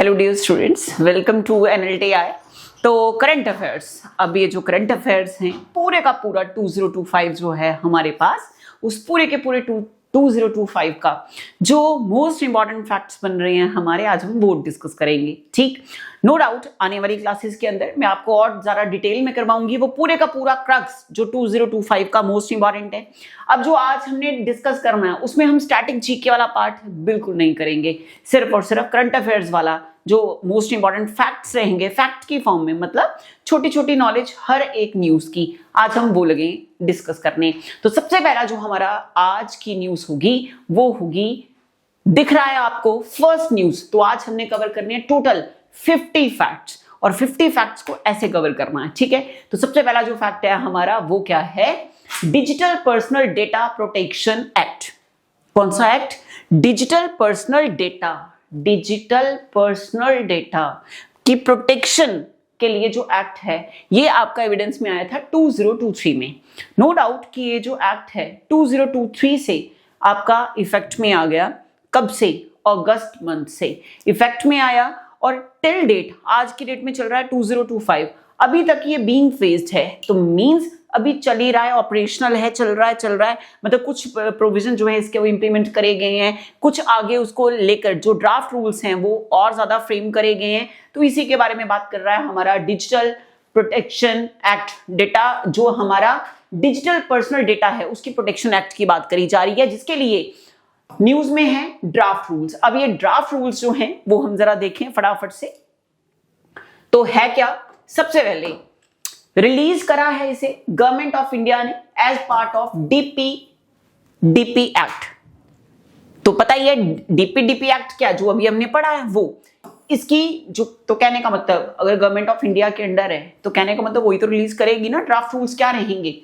Hello dear students, welcome to NLTI। तो current affairs, अब ये जो करंट अफेयर्स हैं पूरे का पूरा 2025 जो है हमारे पास, उस पूरे के पूरे 2025 का जो मोस्ट इंपॉर्टेंट फैक्ट्स बन रहे हैं हमारे, आज हम वो डिस्कस करेंगे। ठीक, नो डाउट आने वाली क्लासेस के अंदर मैं आपको और ज्यादा डिटेल में करवाऊंगी वो पूरे का पूरा क्रक्स जो 2025 का मोस्ट इंपॉर्टेंट है। अब जो आज हमने डिस्कस करना है उसमें हम स्टैटिक जीके वाला पार्ट बिल्कुल नहीं करेंगे, सिर्फ और सिर्फ करंट अफेयर्स वाला जो मोस्ट इंपॉर्टेंट फैक्ट्स रहेंगे फैक्ट की फॉर्म में, मतलब छोटी छोटी नॉलेज हर एक न्यूज की, आज हम वो लगे डिस्कस करने। तो सबसे पहला जो हमारा आज की न्यूज होगी वो होगी, दिख रहा है आपको फर्स्ट न्यूज। तो आज हमने कवर करनी है टोटल 50 फैक्ट्स और 50 फैक्ट्स को ऐसे कवर करना है। ठीक है, तो सबसे पहला जो फैक्ट है हमारा वो क्या है, digital personal data protection act. कौन सा एक्ट? डिजिटल पर्सनल डेटा की प्रोटेक्शन के लिए जो एक्ट है ये आपका एविडेंस में आया था 2023 में। नो डाउट कि ये जो एक्ट है 2023 से आपका इफेक्ट में आ गया। कब से? अगस्त मंथ से इफेक्ट में आया और टिल डेट, आज की डेट में चल रहा है 2025, अभी तक ये बीइंग फेज्ड है। तो मींस अभी चल ही रहा है, ऑपरेशनल है, चल रहा है, मतलब कुछ प्रोविजन जो है इसके वो इंप्लीमेंट करे गए हैं, कुछ आगे उसको लेकर जो ड्राफ्ट रूल्स हैं वो और ज्यादा फ्रेम करे गए हैं। तो इसी के बारे में बात कर रहा है हमारा डिजिटल प्रोटेक्शन एक्ट। डेटा जो हमारा डिजिटल पर्सनल डेटा है उसकी प्रोटेक्शन एक्ट की बात करी जा रही है, जिसके लिए न्यूज में है ड्राफ्ट रूल्स। अब ये ड्राफ्ट रूल्स जो हैं वो हम जरा देखें फटाफट से। तो है क्या, सबसे पहले रिलीज करा है इसे गवर्नमेंट ऑफ इंडिया ने as part of DP act. तो पता ही है डीपी एक्ट क्या, जो अभी हमने पढ़ा है वो, इसकी जो, तो कहने का मतलब अगर गवर्नमेंट ऑफ इंडिया के अंडर है तो कहने का मतलब वही तो रिलीज करेगी ना। ड्राफ्ट रूल्स क्या रहेंगे,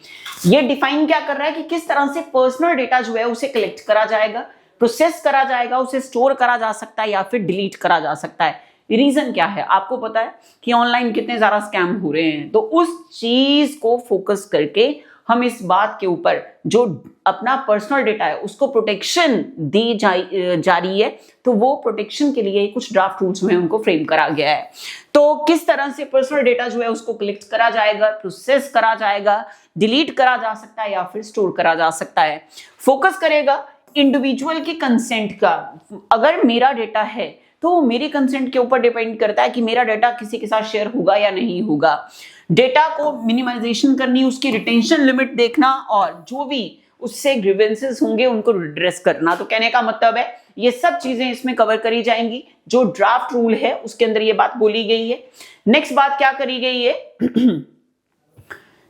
ये डिफाइन क्या कर रहा है कि किस तरह से पर्सनल डेटा जो है उसे कलेक्ट करा जाएगा, प्रोसेस करा जाएगा, उसे स्टोर करा जा सकता है या फिर डिलीट करा जा सकता है। रीजन क्या है, आपको पता है कि ऑनलाइन कितने ज्यादा स्कैम हो रहे हैं, तो उस चीज को फोकस करके हम इस बात के ऊपर जो अपना पर्सनल डेटा है उसको प्रोटेक्शन दी जा रही है, तो वो प्रोटेक्शन के लिए कुछ ड्राफ्ट रूल्स में उनको फ्रेम करा गया है। तो किस तरह से पर्सनल डेटा जो है उसको कलेक्ट करा जाएगा, प्रोसेस करा जाएगा, डिलीट करा जा सकता है या फिर स्टोर करा जा सकता है। फोकस करेगा इंडिविजुअल की कंसेंट का। अगर मेरा डेटा है तो मेरी कंसेंट के ऊपर डिपेंड करता है कि मेरा डेटा किसी के साथ शेयर होगा या नहीं होगा। डेटा को मिनिमाइजेशन करनी, उसकी रिटेंशन लिमिट देखना और जो भी उससे ग्रीवेंसेस होंगे उनको रिड्रेस करना। तो कहने का मतलब है ये सब चीजें इसमें कवर करी जाएंगी। जो ड्राफ्ट रूल है उसके अंदर ये बात बोली गई है। नेक्स्ट बात क्या करी गई है,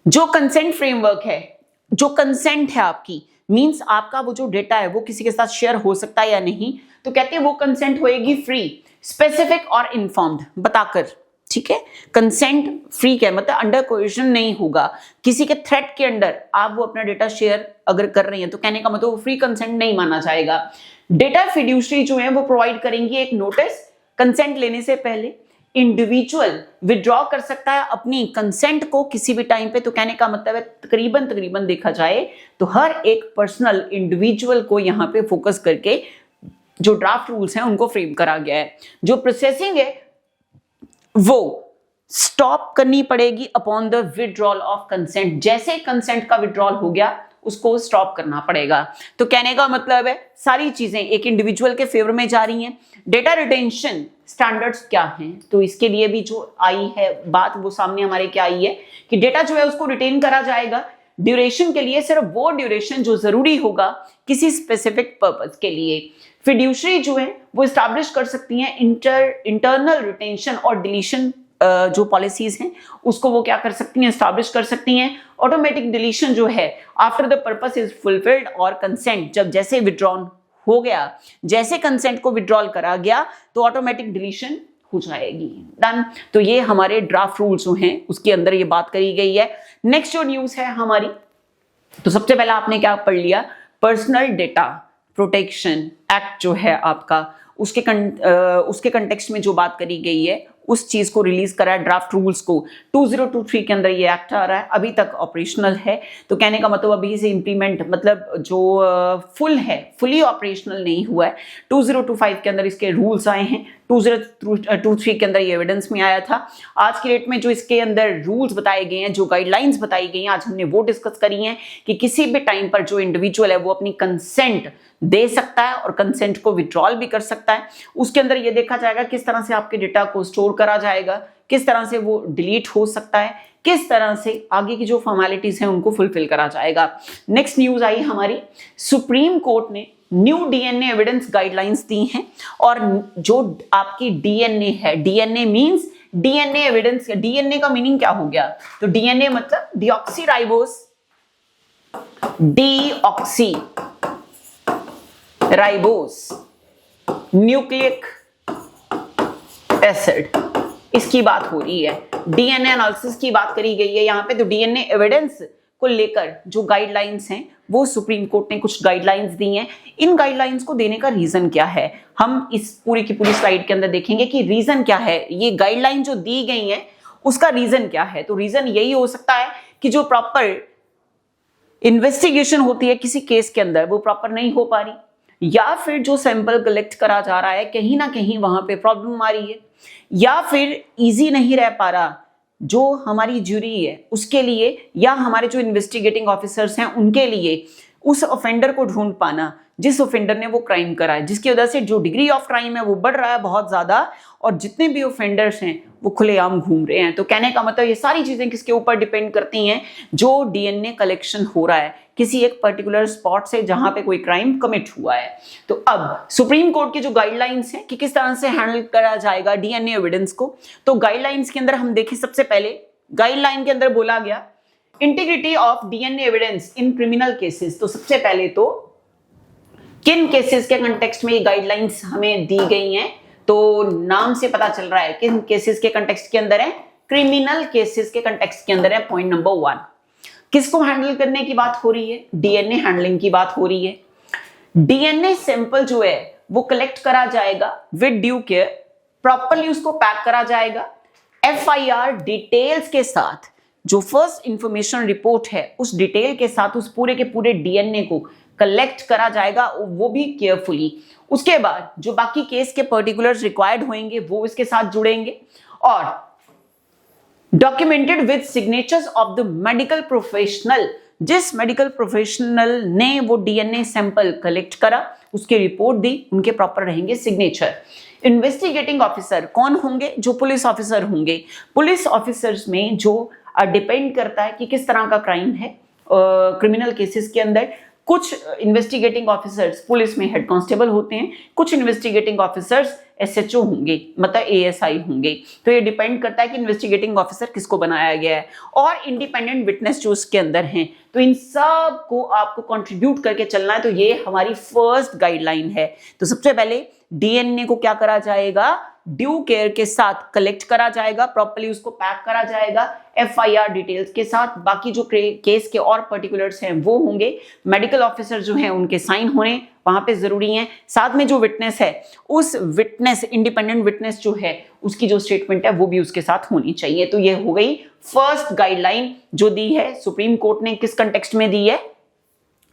जो कंसेंट फ्रेमवर्क है, जो कंसेंट है आपकी, मींस आपका वो जो डेटा है वो किसी के साथ शेयर हो सकता है या नहीं, तो कहते हैं वो कंसेंट होएगी फ्री, स्पेसिफिक और इन्फॉर्म्ड बताकर। ठीक है, कंसेंट फ्री क्या मतलब अंडर कोएशन नहीं होगा, किसी के थ्रेट के अंडर आप वो अपना डेटा शेयर अगर कर रही हैं तो कहने का मतलब वो फ्री कंसेंट नहीं माना जाएगा। डेटा फिड्यूशरी जो है वो प्रोवाइड करेंगी एक नोटिस, कंसेंट लेने से पहले इंडिविजुअल विड्रॉ कर सकता है अपनी कंसेंट को किसी भी टाइम पे। तो कहने का मतलब है तकरीबन देखा जाए तो हर एक पर्सनल इंडिविजुअल को यहाँ पे फोकस करके जो ड्राफ्ट रूल्स हैं उनको फ्रेम करा गया है। जो प्रोसेसिंग है वो स्टॉप करनी पड़ेगी upon the withdrawal of consent. जैसे कंसेंट का विड्रॉल हो गया उसको स्टॉप करना पड़ेगा। तो कहने का मतलब है सारी चीजें एक इंडिविजुअल के फेवर में जा रही हैं। डेटा रिटेंशन स्टैंडर्ड्स क्या हैं, तो इसके लिए भी जो आई है बात वो सामने हमारे क्या आई है कि डेटा जो है उसको रिटेन करा जाएगा ड्यूरेशन के लिए, सिर्फ वो ड्यूरेशन जो जरूरी होगा किसी स्पेसिफिक पर्पस के लिए। फिड्यूशरी जो है वो एस्टैब्लिश कर सकती हैं इंटरनल रिटेंशन और डिलीशन जो पॉलिसीज हैं उसको वो क्या कर सकती हैं, एस्टैब्लिश कर सकती हैं। ऑटोमेटिक डिलीशन जो है after the purpose is fulfilled, और कंसेंट जब जैसे विड्रॉन हो गया, जैसे कंसेंट को विड्रॉल करा गया तो ऑटोमेटिक डिलीशन हो जाएगी। डन। तो ये हमारे ड्राफ्ट रूल्स जो हैं उसके अंदर ये बात करी गई है। नेक्स्ट जो न्यूज है हमारी, तो सबसे पहला आपने क्या पढ़ लिया, पर्सनल डेटा प्रोटेक्शन एक्ट जो है आपका, उसके कंटेक्स्ट में जो बात करी गई है उस चीज को रिलीज करा है, ड्राफ्ट रूल्स को। 2023 के अंदर ये एक्ट आ रहा है, अभी तक ऑपरेशनल है। तो कहने का मतलब अभी से इंप्लीमेंट मतलब जो फुल है, फुली ऑपरेशनल नहीं हुआ है। 2025 के अंदर इसके रूल्स आए हैं, 2023 के अंदर ये एविडेंस में आया था। आज की डेट में जो इसके अंदर रूल्स बताए गए हैं, जो गाइडलाइंस बताई गई हैं, आज हमने वो डिस्कस करी हैं कि किसी भी टाइम पर जो इंडिविजुअल है वो अपनी कंसेंट दे सकता है और कंसेंट को विड्रॉल भी कर सकता है। उसके अंदर ये देखा जाएगा किस तरह से आपके डेटा को स्टोर करा जाएगा, किस तरह से वो डिलीट हो सकता है, किस तरह से आगे की जो फॉर्मेलिटीज हैं उनको फुलफिल करा जाएगा। नेक्स्ट न्यूज आई हमारी, सुप्रीम कोर्ट ने न्यू डीएनए एविडेंस गाइडलाइंस दी हैं और जो आपकी डीएनए है, DNA means DNA evidence. DNA का मीनिंग क्या हो गया? तो डीएनए मतलब deoxyribose, deoxy ribose nucleic acid, इसकी बात हो रही है। डीएनए एनालिसिस की बात करी गई है यहाँ पे। तो डीएनए एविडेंस को लेकर जो गाइडलाइंस हैं वो सुप्रीम कोर्ट ने कुछ गाइडलाइंस दी हैं। इन गाइडलाइंस को देने का रीजन क्या है, हम इस पूरी की पूरी स्लाइड के अंदर देखेंगे कि रीजन क्या है, ये गाइडलाइन जो दी गई है उसका रीजन क्या है। तो रीजन यही हो सकता है कि जो प्रॉपर इन्वेस्टिगेशन होती है किसी केस के अंदर वो प्रॉपर नहीं हो पा रही, या फिर जो सैंपल कलेक्ट करा जा रहा है कहीं ना कहीं वहां पे प्रॉब्लम आ रही है, या फिर इजी नहीं रह पा रहा जो हमारी ज्यूरी है उसके लिए, या हमारे जो इन्वेस्टिगेटिंग ऑफिसर्स हैं उनके लिए उस ऑफेंडर को ढूंढ पाना जिस ऑफेंडर ने वो क्राइम करा है, जिसकी वजह से जो डिग्री ऑफ क्राइम है वो बढ़ रहा है बहुत ज्यादा और जितने भी ऑफेंडर्स हैं वो खुलेआम घूम रहे हैं। तो कहने का मतलब ये सारी चीजें किसके ऊपर डिपेंड करती हैं, जो डीएनए कलेक्शन हो रहा है किसी एक पर्टिकुलर स्पॉट से जहां पे कोई क्राइम कमिट हुआ है। तो अब सुप्रीम कोर्ट की जो गाइडलाइंस हैं कि किस तरह से हैंडल करा जाएगा डीएनए एविडेंस को, तो गाइडलाइंस के अंदर हम देखें, सबसे पहले गाइडलाइन के अंदर बोला गया integrity of DNA evidence in criminal cases. तो सबसे पहले तो किन केसेस के कंटेक्स्ट में ये गाइडलाइंस हमें दी गई हैं, तो नाम से पता चल रहा है किन केसेस के कंटेक्स्ट के अंदर है, क्रिमिनल केसेस के कंटेक्स्ट के अंदर है। पॉइंट नंबर 1, किसको हैंडल करने की बात हो रही है, डीएनए हैंडलिंग की बात हो रही है। डीएनए सैंपल जो है वो कलेक्ट करा जाएगा विद ड्यू केयर, प्रॉपर्ली उसको पैक करा जाएगा, एफआईआर डिटेल्स के साथ, जो फर्स्ट इंफॉर्मेशन रिपोर्ट है उस डिटेल के साथ उस पूरे के पूरे डीएनए को कलेक्ट करा जाएगा, वो भी केयरफुली। उसके बाद जो बाकी केस के पर्टिकुलर्स रिक्वायर्ड होंगे वो इसके साथ जुड़ेंगे और documented with signatures of the medical professional, जिस मेडिकल प्रोफेशनल ने वो डीएनए सैंपल कलेक्ट करा उसकी रिपोर्ट दी, उनके प्रॉपर रहेंगे सिग्नेचर। इन्वेस्टिगेटिंग ऑफिसर कौन होंगे, जो पुलिस ऑफिसर होंगे। पुलिस ऑफिसर्स में जो डिपेंड करता है कि किस तरह का क्राइम है क्रिमिनल केसेस के अंदर। कुछ इन्वेस्टिगेटिंग ऑफिसर्स पुलिस में हेड कांस्टेबल होते हैं, कुछ इन्वेस्टिगेटिंग ऑफिसर्स एसएचओ होंगे, मतलब एएसआई होंगे। तो ये डिपेंड करता है कि इन्वेस्टिगेटिंग ऑफिसर किसको बनाया गया है और इंडिपेंडेंट विटनेस जो उसके अंदर हैं। तो इन सब को आपको कंट्रीब्यूट करके चलना है। तो ये हमारी फर्स्ट गाइडलाइन है। तो सबसे पहले डीएनए को क्या करा जाएगा, ड्यू केयर के साथ कलेक्ट करा जाएगा, प्रॉपर्ली उसको पैक करा जाएगा एफआईआर डिटेल्स के साथ। बाकी जो केस के और पर्टिकुलर्स हैं वो होंगे, मेडिकल ऑफिसर जो हैं उनके साइन होने वहां पे जरूरी हैं। साथ में जो विटनेस है उस विटनेस, इंडिपेंडेंट विटनेस जो है उसकी जो स्टेटमेंट है वो भी उसके साथ होनी चाहिए। तो ये हो गई फर्स्ट गाइडलाइन जो दी है सुप्रीम कोर्ट ने, किस कंटेक्स्ट में दी है,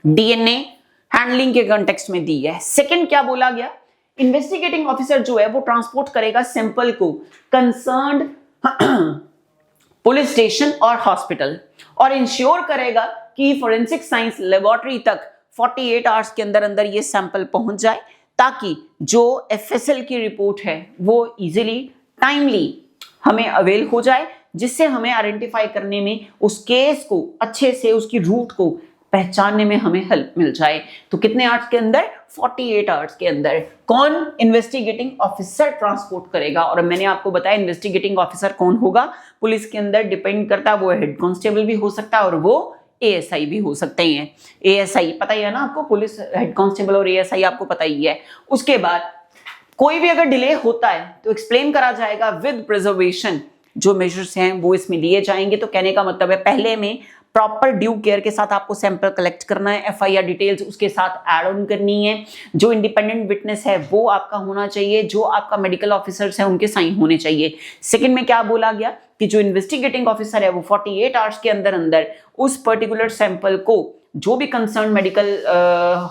डीएनए हैंडलिंग के कंटेक्स्ट में दी है। सेकंड क्या बोला गया, इन्वेस्टिगेटिंग ऑफिसर जो है वो ट्रांसपोर्ट करेगा सैंपल को कंसर्न्ड पुलिस स्टेशन और हॉस्पिटल और इंश्योर करेगा कि फोरेंसिक साइंस लेबोरेटरी तक 48 आवर्स के अंदर अंदर ये सैंपल पहुंच जाए, ताकि जो एफएसएल की रिपोर्ट है वो इजीली टाइमली हमें अवेल हो जाए, जिससे हमें आइडेंटिफाई करने में, उस केस को अच्छे से उसकी रूट को पहचानने में हमें हेल्प मिल जाए। तो कितने आवर्स के अंदर, 48 आवर्स के अंदर कौन, इन्वेस्टिगेटिंग ऑफिसर ट्रांसपोर्ट करेगा। और मैंने आपको बताया इन्वेस्टिगेटिंग ऑफिसर कौन होगा, पुलिस के अंदर डिपेंड करता है, वो हेड कांस्टेबल भी हो सकता है और वो एएसआई भी हो सकते हैं। एएसआई पता ही है ना आपको, पुलिस हेड कांस्टेबल और एएसआई आपको पता ही है। उसके बाद कोई भी अगर डिले होता है तो एक्सप्लेन करा जाएगा विद प्रिजर्वेशन, जो मेजर्स हैं वो इसमें लिए जाएंगे। तो कहने का मतलब है पहले में प्रॉपर ड्यू केयर के साथ आपको सैंपल कलेक्ट करना है, एफआईआर डिटेल्स उसके साथ ऐड ऑन करनी है, जो इंडिपेंडेंट विटनेस है वो आपका होना चाहिए, जो आपका मेडिकल ऑफिसर्स है उनके साइन होने चाहिए। सेकंड में क्या बोला गया कि जो इन्वेस्टिगेटिंग ऑफिसर है वो 48 आवर्स के अंदर अंदर उस पर्टिकुलर सैंपल को जो भी कंसर्न मेडिकल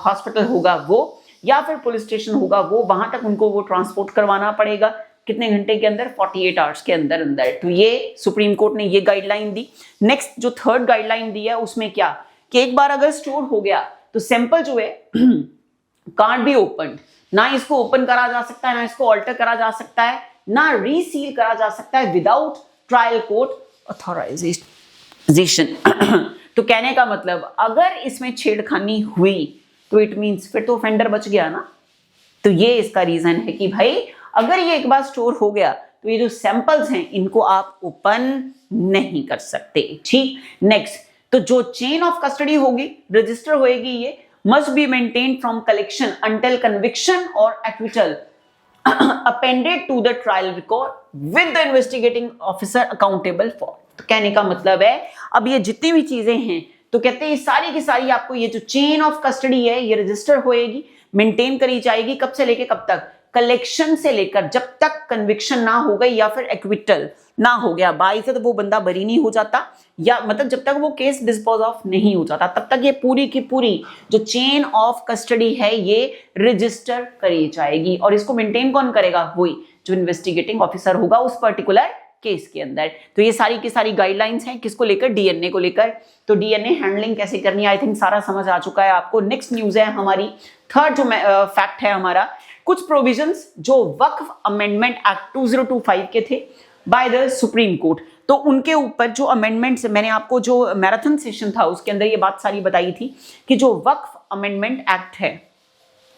हॉस्पिटल होगा वो या फिर पुलिस स्टेशन होगा वो वहां तक उनको वो ट्रांसपोर्ट करवाना पड़ेगा। कितने घंटे के अंदर? 48 आवर्स के अंदर अंदर। तो ये सुप्रीम कोर्ट ने ये गाइडलाइन दी। नेक्स्ट जो थर्ड गाइडलाइन दी है उसमें क्या कि एक बार अगर स्टोर हो गया तो सैंपल जो है कांट बी ओपन, ना इसको ओपन करा जा सकता है, ना इसको ऑल्टर करा जा सकता है, ना रीसील करा जा सकता है विदाउट ट्रायल कोर्ट ऑथराइजेशन। तो कहने का मतलब अगर इसमें छेड़खानी हुई तो इट मींस फिर तो ऑफेंडर बच गया ना। तो ये इसका रीजन है कि भाई अगर ये एक बार स्टोर हो गया तो ये जो सैंपल्स हैं इनको आप ओपन नहीं कर सकते। ठीक, नेक्स्ट, तो जो चेन ऑफ कस्टडी होगी, रजिस्टर होएगी, ये must be maintained from collection until conviction और acquittal appended to the trial record with the investigating officer accountable for। तो कहने का मतलब है अब ये जितनी भी चीजें हैं तो कहते हैं सारी की सारी आपको ये जो चेन ऑफ कस्टडी है ये रजिस्टर होएगी, मेंटेन करी जाएगी। कब से लेके कब तक? कलेक्शन से लेकर जब तक कन्विक्शन ना हो गई या फिर एक्विटल ना हो गया, बाई से तो वो बंदा बरी नहीं हो जाता, या मतलब जब तक वो केस डिस्पोज ऑफ नहीं हो जाता तब तक ये पूरी की पूरी जो चेन ऑफ कस्टडी है ये रजिस्टर करी जाएगी। और इसको मेंटेन कौन करेगा? वही जो इन्वेस्टिगेटिंग ऑफिसर होगा उस पर्टिकुलर केस के अंदर। तो ये सारी की सारी गाइडलाइंस हैं किसको लेकर? डीएनए को लेकर। तो डीएनए हैंडलिंग कैसे करनी है आई थिंक सारा समझ आ चुका है आपको। नेक्स्ट न्यूज है हमारी, थर्ड जो फैक्ट है हमारा, कुछ प्रोविजंस जो वक्फ अमेंडमेंट एक्ट 2025 के थे बाय द सुप्रीम कोर्ट, तो उनके ऊपर जो अमेंडमेंट्स, मैंने आपको जो मैराथन सेशन था उसके अंदर ये बात सारी बताई थी कि जो वक्फ अमेंडमेंट एक्ट है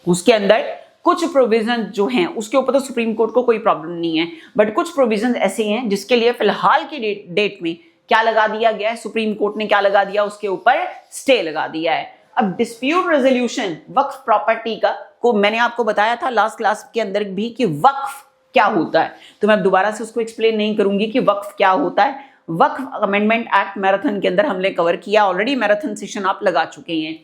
उसके अंदर कुछ प्रोविजन जो हैं उसके ऊपर तो सुप्रीम कोर्ट को कोई प्रॉब्लम नहीं है, बट कुछ प्रोविजन ऐसे हैं जिसके लिए फिलहाल की डेट में क्या लगा दिया गया है, सुप्रीम कोर्ट ने क्या लगा दिया, उसके ऊपर स्टे लगा दिया है। अब डिस्प्यूट रेजोल्यूशन वक्फ प्रॉपर्टी का को मैंने आपको बताया था लास्ट क्लास के अंदर भी कि वक्फ क्या होता है, तो मैं दोबारा से उसको एक्सप्लेन नहीं करूंगी कि वक्फ क्या होता है। वक्फ अमेंडमेंट एक्ट मैराथन के अंदर हमने कवर किया ऑलरेडी, मैराथन सेशन आप लगा चुके हैं।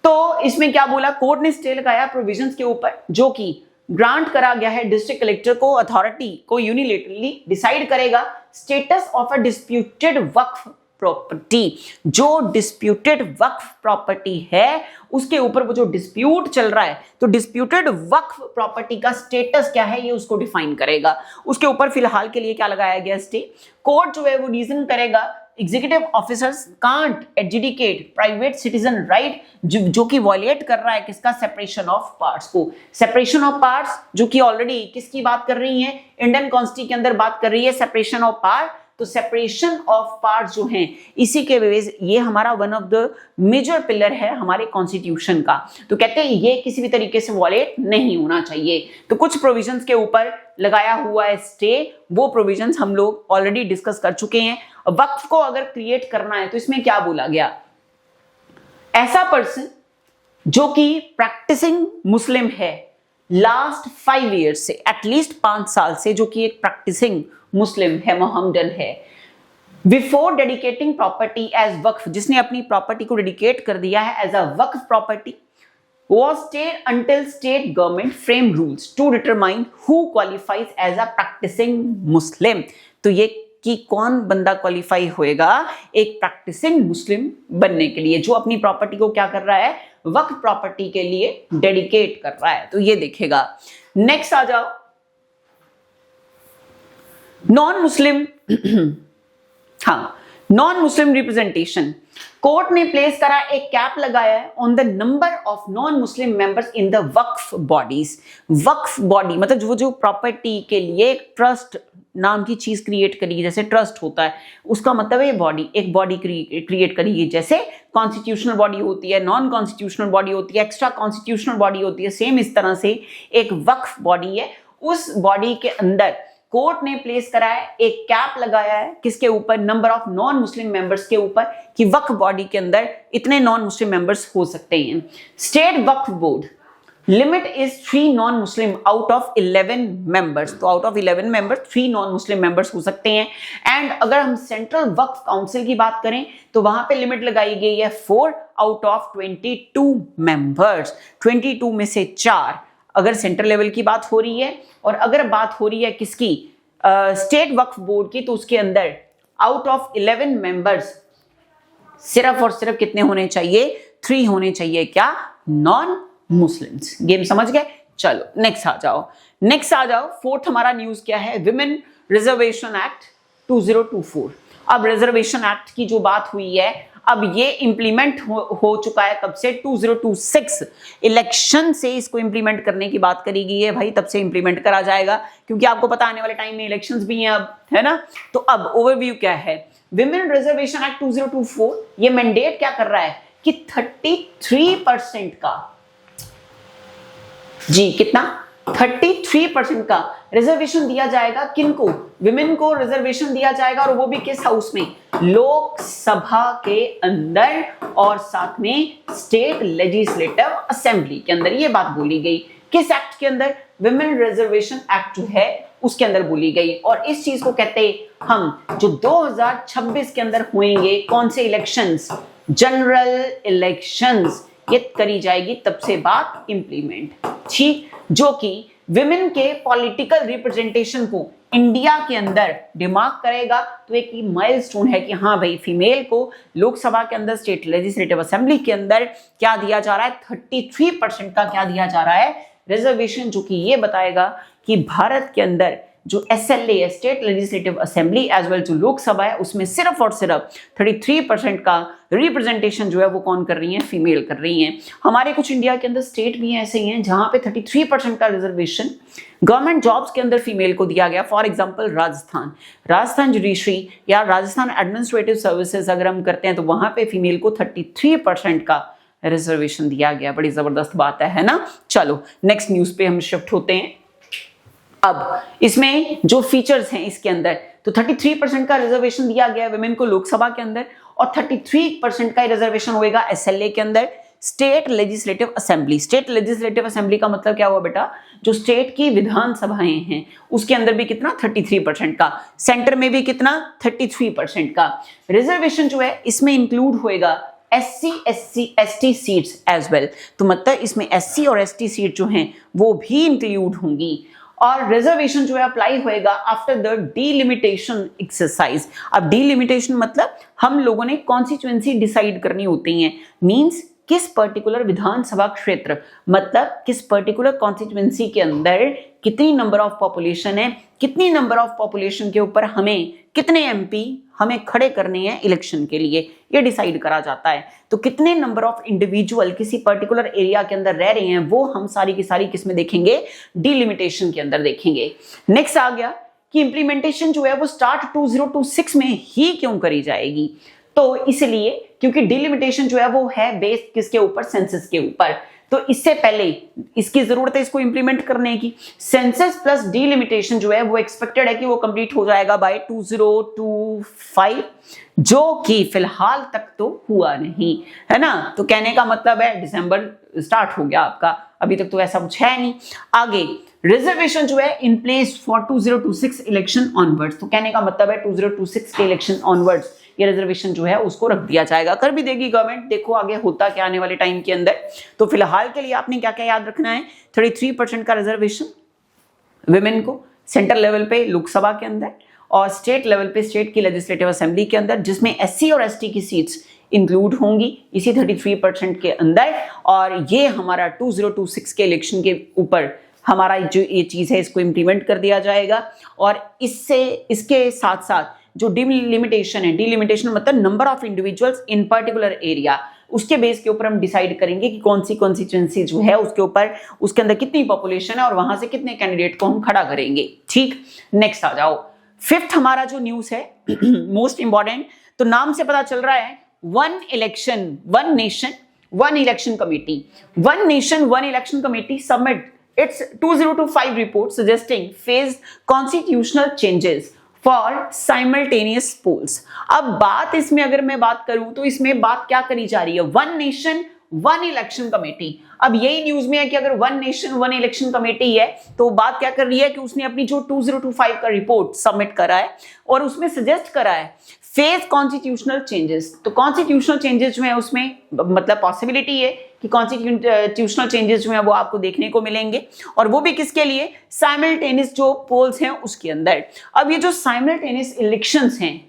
तो इसमें क्या बोला, कोर्ट ने स्टे लगाया प्रोविजंस के ऊपर जो कि ग्रांट करा गया है डिस्ट्रिक्ट कलेक्टर को अथॉरिटी को यूनिलेटरली डिसाइड करेगा status of a disputed Waqf property. जो डिस्प्यूटेड वक्फ प्रॉपर्टी है उसके ऊपर वो जो डिस्प्यूट चल रहा है तो डिस्प्यूटेड वक्फ प्रॉपर्टी का स्टेटस क्या है ये उसको डिफाइन करेगा। उसके ऊपर फिलहाल के लिए क्या लगाया गया स्टे, कोर्ट जो है वो रीजन करेगा executive officers can't adjudicate private citizen right जो कि वॉयलेट कर रहा है किसका, सेपरेशन ऑफ पार्ट्स को। सेपरेशन ऑफ पार्ट्स जो कि ऑलरेडी किसकी बात कर रही है, इंडियन कॉन्स्टिट्यूशन के अंदर बात कर रही है सेपरेशन ऑफ पार्ट। तो सेपरेशन ऑफ पार्ट्स जो हैं इसी के बेस ये हमारा one of the major pillar है हमारे कॉन्स्टिट्यूशन का। तो कहते हैं ये किसी भी तरीके से वॉलेट नहीं होना चाहिए। तो कुछ प्रोविजंस के ऊपर लगाया हुआ है स्टे, वो प्रोविजंस हम लोग ऑलरेडी डिस्कस कर चुके हैं। वक्फ को अगर क्रिएट करना है तो इसमें क्या बोला गया, ऐसा पर्सन जो कि प्रैक्टिसिंग मुस्लिम है लास्ट 5 ईयर्स से, एटलीस्ट 5 साल से, जो कि एक प्रैक्टिसिंग मुस्लिम है, मोहम्मदन है, before dedicating property as waqf, जिसने अपनी प्रॉपर्टी को डेडिकेट कर दिया है as a waqf property, was stayed until state government frame rules to determine who qualifies as a practicing Muslim। तो ये कि कौन बंदा क्वालिफाई होएगा एक प्रैक्टिसिंग मुस्लिम बनने के लिए जो अपनी प्रॉपर्टी को क्या कर रहा है, वक्फ प्रॉपर्टी के लिए डेडिकेट कर रहा है। तो ये देखेगा। नेक्स्ट आ जाओ, नॉन मुस्लिम हाँ, नॉन मुस्लिम रिप्रेजेंटेशन। कोर्ट ने प्लेस करा, एक कैप लगाया है on the number of non Muslim members in the Waqf bodies. Waqf body मतलब वो जो प्रॉपर्टी के लिए एक ट्रस्ट नाम की चीज क्रिएट करी, जैसे ट्रस्ट होता है उसका मतलब है बॉडी, एक बॉडी क्रिएट करी, जैसे कॉन्स्टिट्यूशनल बॉडी होती है, नॉन कॉन्स्टिट्यूशनल बॉडी होती है, एक्स्ट्रा कॉन्स्टिट्यूशनल बॉडी होती है, सेम इस तरह से एक वक्फ बॉडी है। उस बॉडी के अंदर कोर्ट ने प्लेस करा है, एक कैप लगाया है किसके ऊपर, number of non Muslim members के ऊपर, कि वक्फ बॉडी के अंदर इतने नॉन मुस्लिम मेंबर्स हो सकते हैं। State Waqf board limit is 3 non Muslim out of 11 members. तो out of 11 members 3 non Muslim members हो सकते हैं। एंड अगर हम सेंट्रल वक्फ काउंसिल की बात करें तो वहां पे लिमिट लगाई गई है 4 आउट ऑफ 22 मेंबर्स। 22 में से 4 अगर सेंट्रल लेवल की बात हो रही है, और अगर बात हो रही है किसकी, स्टेट वक्फ बोर्ड की, तो उसके अंदर आउट ऑफ 11 मेंबर्स सिर्फ और सिर्फ कितने होने चाहिए, 3 होने चाहिए, क्या, नॉन मुस्लिम्स। गेम समझ गए। चलो नेक्स्ट आ जाओ। फोर्थ हमारा न्यूज क्या है, विमेन रिजर्वेशन एक्ट 2024। अब रिजर्वेशन एक्ट की जो बात हुई है, अब ये इंप्लीमेंट हो चुका है कब से, 2026 इलेक्शन से इसको इंप्लीमेंट करने की बात करी गई है भाई, तब से इंप्लीमेंट करा जाएगा, क्योंकि आपको पता आने वाले टाइम में इलेक्शंस भी हैं अब, है ना। तो अब ओवरव्यू क्या है, विमेन रिजर्वेशन एक्ट 2024 ये मैंडेट क्या कर रहा है कि 33% का, जी कितना, 33% का रिजर्वेशन दिया जाएगा। किनको, विमेन को रिजर्वेशन दिया जाएगा, और वो भी किस हाउस में, लोकसभा के अंदर, और साथ में स्टेट लेजिस्लेटिव असेंबली के अंदर। ये बात बोली गई किस एक्ट के अंदर, विमेन रिजर्वेशन एक्ट जो है उसके अंदर बोली गई। और इस चीज को कहते हैं हम, जो 2026 के अंदर होंगे कौन से इलेक्शंस, जनरल इलेक्शंस, ये करी जाएगी, तब से बात इंप्लीमेंट, ठीक, जो कि विमेन के पॉलिटिकल रिप्रेजेंटेशन को इंडिया के अंदर डिमार्क करेगा। तो एक माइलस्टोन है कि हाँ भाई, फीमेल को लोकसभा के अंदर, स्टेट लेजिस्लेटिव असेंबली के अंदर क्या दिया जा रहा है, 33% का क्या दिया जा रहा है, रिजर्वेशन, जो कि ये बताएगा कि भारत के अंदर जो SLA है, state legislative assembly, as well जो लोकसभा है, उसमें सिर्फ और सिर्फ 33% का रिप्रेजेंटेशन जो है वो कौन कर रही है, फीमेल कर रही हैं। हमारे कुछ इंडिया के अंदर स्टेट भी ऐसे ही हैं जहां पे 33% का रिजर्वेशन गवर्नमेंट जॉब्स के अंदर फीमेल को दिया गया। फॉर एग्जांपल राजस्थान जुडिशरी या राजस्थान एडमिनिस्ट्रेटिव सर्विसेज अगर हम करते हैं तो वहां पे फीमेल को 33% का रिजर्वेशन दिया गया। बड़ी जबरदस्त बात है ना। चलो नेक्स्ट न्यूज पे हम शिफ्ट होते हैं। अब इसमें जो फीचर्स हैं इसके अंदर, तो 33% का रिजर्वेशन दिया गया है विमेन को लोकसभा के अंदर, और 33% का रिजर्वेशन होएगा SLA के अंदर, state legislative assembly. State legislative assembly का मतलब क्या हुआ बेटा, जो स्टेट की विधानसभाएं हैं उसके अंदर भी कितना, 33% का, सेंटर में भी कितना, 33% का रिजर्वेशन जो है इसमें इंक्लूड होएगा SC SC ST seats as well. तो मतलब इसमें SC और ST सीट जो हैं वो भी इंक्लूड होंगी। और रिजर्वेशन जो है अप्लाई होएगा आफ्टर द डीलिमिटेशन एक्सरसाइज। अब डीलिमिटेशन मतलब हम लोगों ने कॉन्स्टिट्यूएंसी डिसाइड करनी होती है, मींस किस पर्टिकुलर विधानसभा क्षेत्र, मतलब किस पर्टिकुलर कॉन्स्टिट्यूएंसी के अंदर कितनी नंबर ऑफ पॉपुलेशन है, कितनी नंबर ऑफ पॉपुलेशन के ऊपर हमें कितने MP हमें खड़े करने हैं इलेक्शन के लिए, ये डिसाइड करा जाता है। तो कितने नंबर ऑफ इंडिविजुअल किसी पर्टिकुलर एरिया के अंदर रह रहे हैं वो हम सारी की सारी किस में देखेंगे, डीलिमिटेशन के अंदर देखेंगे। नेक्स्ट आ गया कि इंप्लीमेंटेशन जो है वो स्टार्ट 2026 में ही क्यों करी जाएगी, तो इसलिए क्योंकि डिलिमिटेशन जो है वो है बेस्ड किसके ऊपर, सेंसस के ऊपर। तो इससे पहले इसकी जरूरत है इसको इंप्लीमेंट करने की। सेंसस प्लस डीलिमिटेशन जो है वो एक्सपेक्टेड है कि वो कंप्लीट हो जाएगा बाय 2025, जो कि फिलहाल तक तो हुआ नहीं, है ना। तो कहने का मतलब है दिसंबर स्टार्ट हो गया आपका, अभी तक तो ऐसा कुछ है नहीं। आगे रिजर्वेशन जो है in place for 2026 election onwards, तो कहने का मतलब है 2026 के इलेक्शन ऑनवर्ड्स ये रिजर्वेशन जो है उसको रख दिया जाएगा, कर भी देगी गवर्नमेंट। देखो आगे होता क्या आने वाले टाइम के अंदर। तो फिलहाल के लिए आपने क्या क्या याद रखना है, 33% का रिजर्वेशन विमेन को सेंट्रल लेवल पे लोकसभा के अंदर, और स्टेट लेवल पे स्टेट की लेजिस्लेटिव असेंबली के अंदर, जिसमें SC और ST की सीट्स इंक्लूड होंगी इसी 33% के अंदर। और ये हमारा 2026 के इलेक्शन के ऊपर हमारा जो ये चीज है इसको इंप्लीमेंट कर दिया जाएगा। और इससे इसके साथ साथ जो डिलिमिटेशन है, डिलिमिटेशन मतलब number of individuals in particular area, उसके बेस के ऊपर हम डिसाइड करेंगे कि कौन सी कॉन्स्टिट्यूएंसी जो है उसके ऊपर उसके अंदर कितनी पॉपुलेशन है और वहां से कितने कैंडिडेट को हम खड़ा करेंगे। ठीक, नेक्स्ट आ जाओ। फिफ्थ हमारा जो न्यूज है मोस्ट इंपॉर्टेंट, तो नाम से पता चल रहा है one election one nation one election committee. One nation one election committee submit its 2025 report suggesting phased constitutional changes for simultaneous polls. अब बात इसमें अगर मैं बात करूं तो इसमें बात क्या करी जा रही है, one nation one election committee. अब यही न्यूज में है कि अगर one nation one election committee है तो बात क्या कर रही है कि उसने अपनी जो 2025 का रिपोर्ट सबमिट करा है और उसमें सजेस्ट करा है फेस कॉन्स्टिट्यूशनल चेंजेस। तो कॉन्स्टिट्यूशनल चेंजेस जो है उसमें मतलब पॉसिबिलिटी है कि कॉन्स्टिट्यूशनल चेंजेस जो है वो आपको देखने को मिलेंगे, और वो भी किसके लिए, साइमल्टेनियस जो पोल्स हैं उसके अंदर। अब ये जो साइमल्टेनियस इलेक्शंस हैं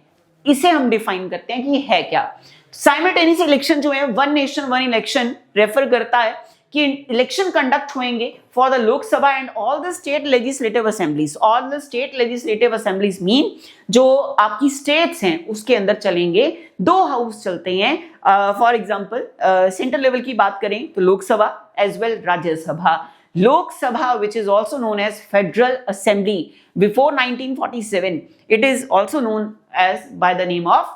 इसे हम डिफाइन करते हैं कि ये है क्या। साइमल्टेनियस इलेक्शन जो है one nation one election refer करता है कि इलेक्शन कंडक्ट होंगे for the Lok Sabha and all the state legislative assemblies. All the state legislative assemblies mean जो आपकी स्टेट्स हैं उसके अंदर चलेंगे, दो हाउस चलते हैं। फॉर एग्जांपल सेंट्रल लेवल की बात करें तो Lok Sabha as well Rajya Sabha. Lok Sabha which is also known as Federal Assembly before 1947 it is also known as by the name of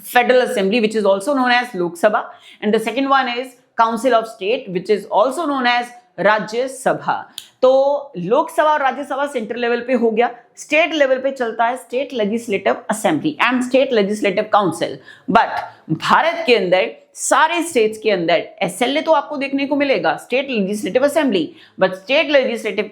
Federal Assembly which is also known as Lok Sabha, and the second one is Council of State which is also known as राज्य सभा। तो लोकसभा और Rajya Sabha central level पे हो गया, state level पे चलता है state legislative assembly and state legislative council. But Bharat के अंदर सारे स्टेट्स के अंदर एसएलए तो आपको देखने को मिलेगा, state legislative assembly, but state legislative